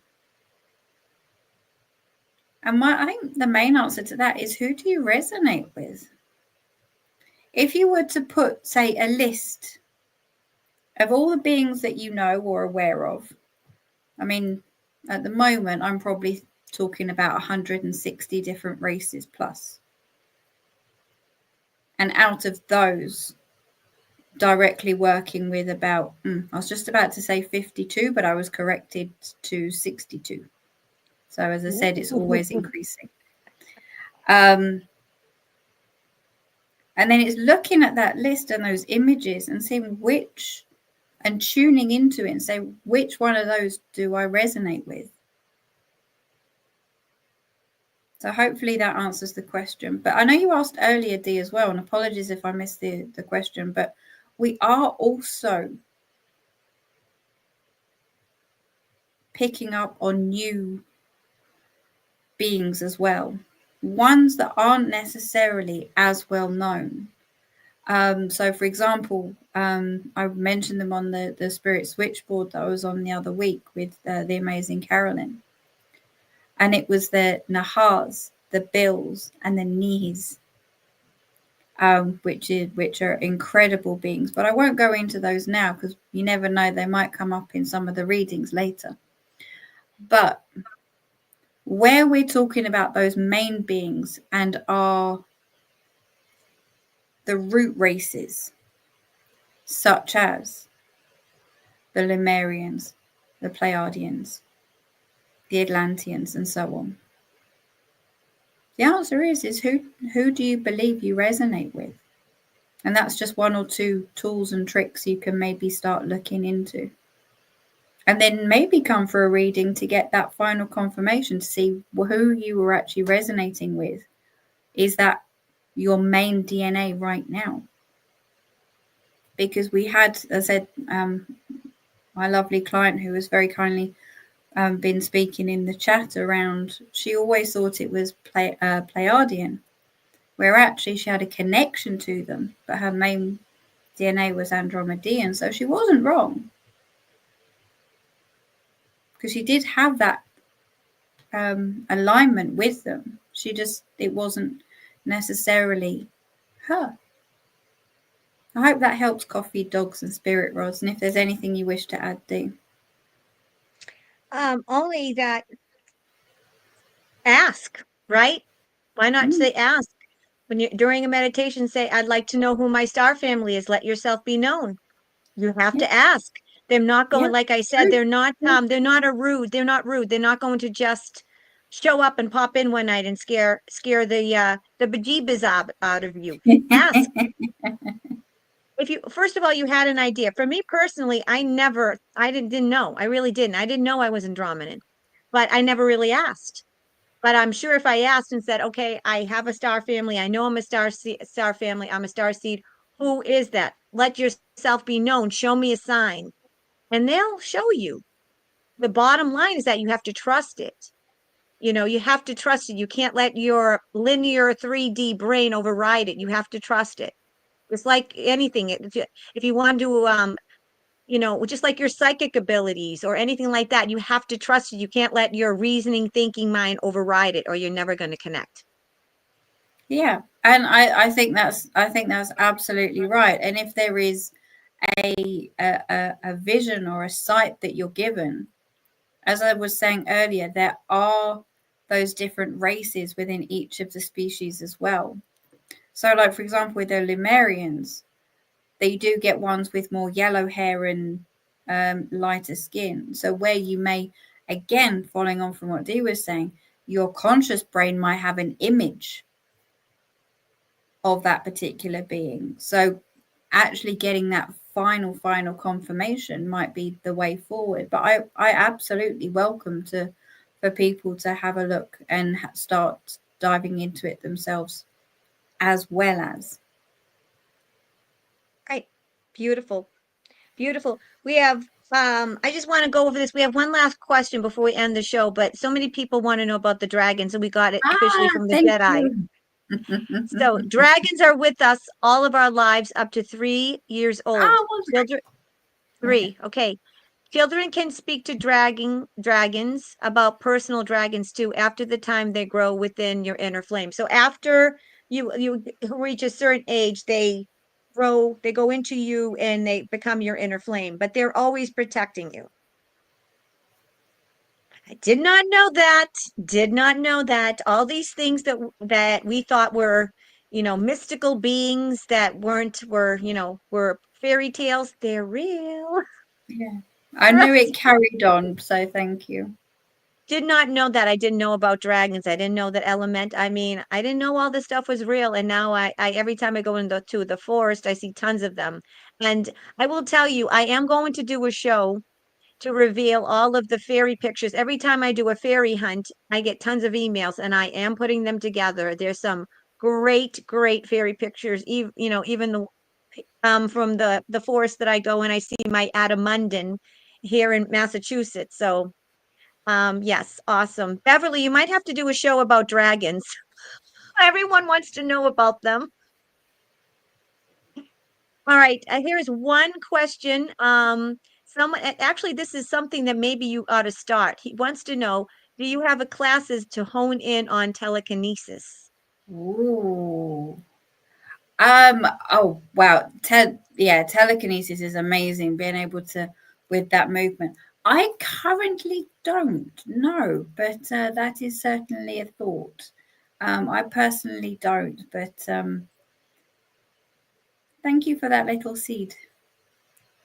And I think the main answer to that is, who do you resonate with? If you were to put, say, a list of all the beings that you know or aware of, I mean, at the moment, I'm probably talking about 160 different races plus. And out of those, directly working with about, I was just about to say 52, but I was corrected to 62. So as I said, it's always increasing. And then it's looking at that list and those images and seeing which, and tuning into it and say, which one of those do I resonate with? So hopefully that answers the question. But I know you asked earlier, Dee, as well, and apologies if I missed the question, but we are also picking up on new beings as well, ones that aren't necessarily as well known. So, for example, I mentioned them on the Spirit Switchboard that I was on the other week with the amazing Carolyn. And it was the Nahas, the Bills, and the Knees, which are incredible beings. But I won't go into those now because you never know, they might come up in some of the readings later. But where we're talking about those main beings and are the root races, such as the Lemurians, the Pleiadians, the Atlanteans, and so on. The answer is who do you believe you resonate with? And that's just one or two tools and tricks you can maybe start looking into. And then maybe come for a reading to get that final confirmation to see who you were actually resonating with. Is that your main DNA right now? Because we had, as I said, my lovely client who was very kindly been speaking in the chat around, she always thought it was Pleiadian, where actually she had a connection to them, but her main DNA was Andromedean. So she wasn't wrong, because she did have that alignment with them. It wasn't necessarily her. I hope that helps, Coffee Dogs and Spirit Rods. And if there's anything you wish to add, Dee. Only that ask, right? Why not say ask? When you during a meditation, say, I'd like to know who my star family is. Let yourself be known. You have Yeah, to ask. They're not going, yeah, like I said, true. Yeah. they're not they're not rude. They're not going to just show up and pop in one night and scare the bejeebas out of you. Ask. If you first of all you had an idea. For me personally, I didn't know. I really didn't. I didn't know I was Andromedan, but I never really asked. But I'm sure if I asked and said, okay, I have a star family, I know I'm a star family, I'm a star seed. Who is that? Let yourself be known. Show me a sign. And they'll show you. The bottom line is that you have to trust it. You have to trust it. You can't let your linear 3D brain override it. You have to trust it. It's like anything. If you want to, just like your psychic abilities or anything like that, you have to trust it. You can't let your reasoning, thinking mind override it, or you're never going to connect. Yeah, and I think that's absolutely right. And if there is a vision or a sight that you're given. As I was saying earlier, there are those different races within each of the species as well. So, like for example, with the Lemurians, they do get ones with more yellow hair and lighter skin. So, where you may, again, following on from what Dee was saying, your conscious brain might have an image of that particular being. So, actually getting that final confirmation might be the way forward. But I absolutely welcome to for people to have a look and start diving into it themselves as well as. Right. Beautiful. Beautiful. We have, I just want to go over this. We have one last question before we end the show, but so many people want to know about the dragons, and we got it officially from the Thank Jedi. you. So, dragons are with us all of our lives up to 3 years old. Oh, was Children, it? Okay. 3. Okay. Children can speak to dragons about personal dragons too after the time they grow within your inner flame. So after you reach a certain age, they grow, they go into you and they become your inner flame, but they're always protecting you. I did not know that. Did not know that. All these things that we thought were, mystical beings that were fairy tales, they're real. Yeah. I knew Trust. it carried on, so thank you. Did not know that. I didn't know about dragons. I didn't know that element. I mean, I didn't know all this stuff was real. And now I every time I go into to the forest, I see tons of them. And I will tell you, I am going to do a show to reveal all of the fairy pictures. Every time I do a fairy hunt, I get tons of emails and I am putting them together. There's some great fairy pictures, even the from the forest that I go and I see my Adamundan here in Massachusetts. So yes, awesome. Beverly, you might have to do a show about dragons. Everyone wants to know about them. All right, here's one question. Actually, this is something that maybe you ought to start. He wants to know, do you have a classes to hone in on telekinesis? Ooh. Oh wow. Telekinesis is amazing. Being able to with that movement. I currently don't know, but that is certainly a thought. I personally don't, but thank you for that little seed.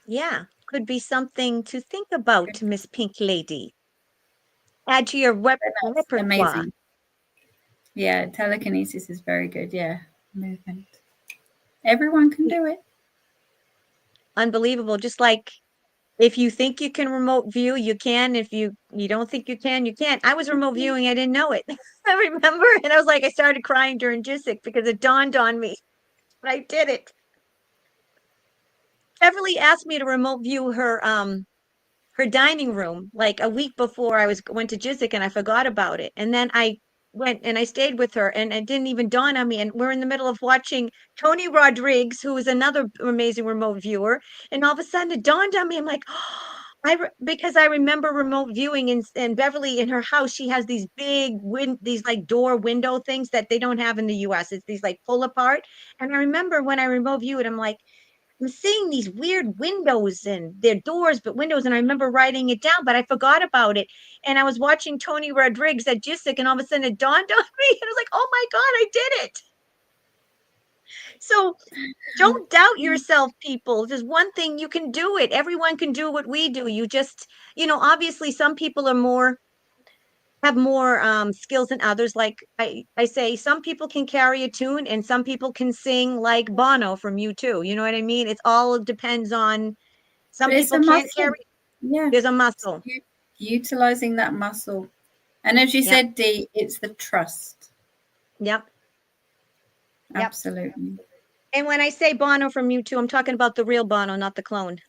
Yeah, could be something to think about, Miss Pink Lady. Add to your That's repertoire. amazing. Yeah, telekinesis is very good. Yeah, movement. Everyone can do it. Unbelievable. Just like if you think you can remote view, you can. If you don't think you can, you can't. I was remote viewing, I didn't know it. I remember, and I was like, I started crying during Jisic because it dawned on me. But I did it. Beverly asked me to remote view her dining room like a week before I went to Jisic and I forgot about it. And then I went and I stayed with her and it didn't even dawn on me. And we're in the middle of watching Tony Rodriguez, who is another amazing remote viewer. And all of a sudden it dawned on me. I'm like, because I remember remote viewing in Beverly in her house, she has these big these like door window things that they don't have in the US. It's these like pull apart. And I remember when I remote viewed, I'm like, I'm seeing these weird windows and they're doors, but windows. And I remember writing it down, but I forgot about it. And I was watching Tony Rodriguez at Jisic, and all of a sudden it dawned on me. And I was like, oh my God, I did it. So don't doubt yourself, people. There's one thing you can do it. Everyone can do what we do. You just, obviously some people have more skills than others. Like I say, some people can carry a tune and some people can sing like Bono from U2. You know what I mean? It's all depends on some But it's people a can't muscle. carry. Yeah, There's a it's muscle. utilizing that muscle. And as you Yep. said, Dee, it's the trust. Yep. Yep. Absolutely. And when I say Bono from U2, I'm talking about the real Bono, not the clone.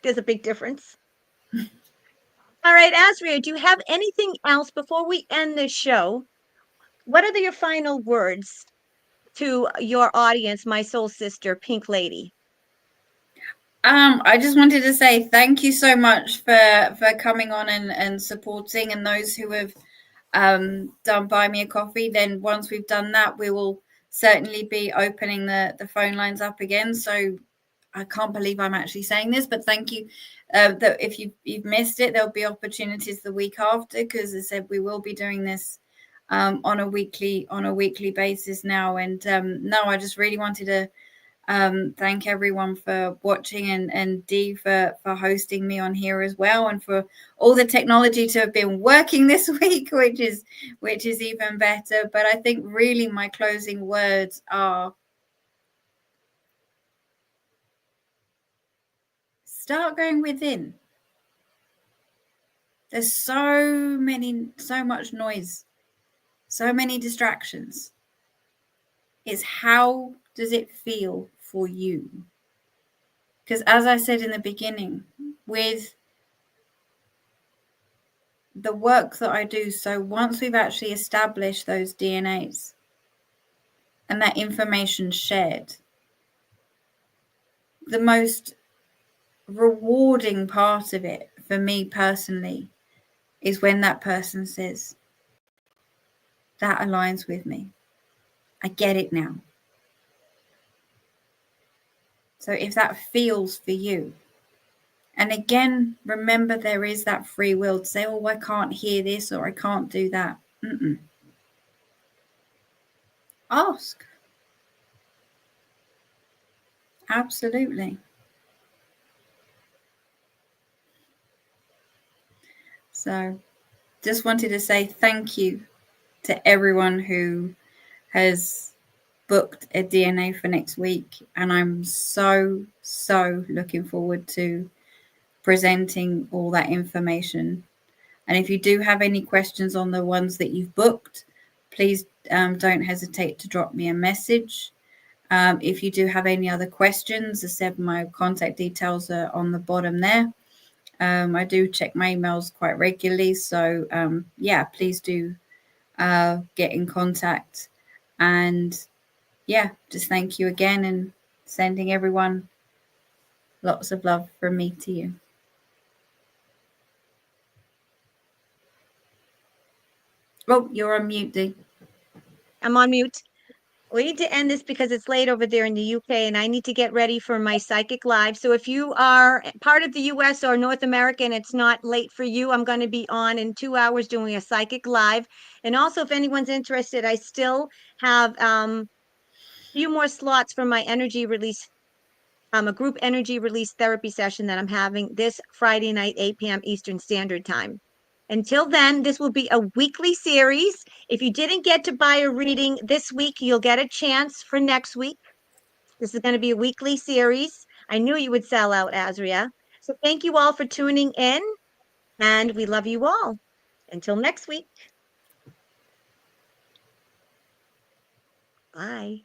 There's a big difference. All right, Asria, do you have anything else before we end this show? What are your final words to your audience, my soul sister, Pink Lady? I just wanted to say thank you so much for coming on and supporting, and those who have done buy me a coffee. Then once we've done that, we will certainly be opening the phone lines up again. So I can't believe I'm actually saying this, but thank you. That if you've missed it, there'll be opportunities the week after, because as I said, we will be doing this on a weekly basis now. And no, I just really wanted to thank everyone for watching, and Dee for hosting me on here as well, and for all the technology to have been working this week, which is even better. But I think really my closing words are: start going within. There's so much noise, so many distractions. It's how does it feel for you? Because as I said in the beginning, with the work that I do, so once we've actually established those DNAs and that information shared, the most rewarding part of it for me personally is when that person says, that aligns with me. I get it now. So if that feels for you, and again, remember there is that free will to say, oh, I can't hear this or I can't do that. Ask. Absolutely. So just wanted to say thank you to everyone who has booked a DNA for next week. And I'm so looking forward to presenting all that information. And if you do have any questions on the ones that you've booked, please don't hesitate to drop me a message. If you do have any other questions, as I said, my contact details are on the bottom there. I do check my emails quite regularly. So yeah, please do get in contact. And yeah, just thank you again, and sending everyone lots of love from me to you. Oh, you're on mute, Dee. I'm on mute. We need to end this because it's late over there in the UK and I need to get ready for my psychic live. So if you are part of the US or North America and it's not late for you, I'm going to be on in 2 hours doing a psychic live. And also, if anyone's interested, I still have a few more slots for my energy release, a group energy release therapy session that I'm having this Friday night, 8 p.m. Eastern Standard Time. Until then, this will be a weekly series. If you didn't get to buy a reading this week, you'll get a chance for next week. This is going to be a weekly series. I knew you would sell out, Asria. So thank you all for tuning in, and we love you all. Until next week. Bye.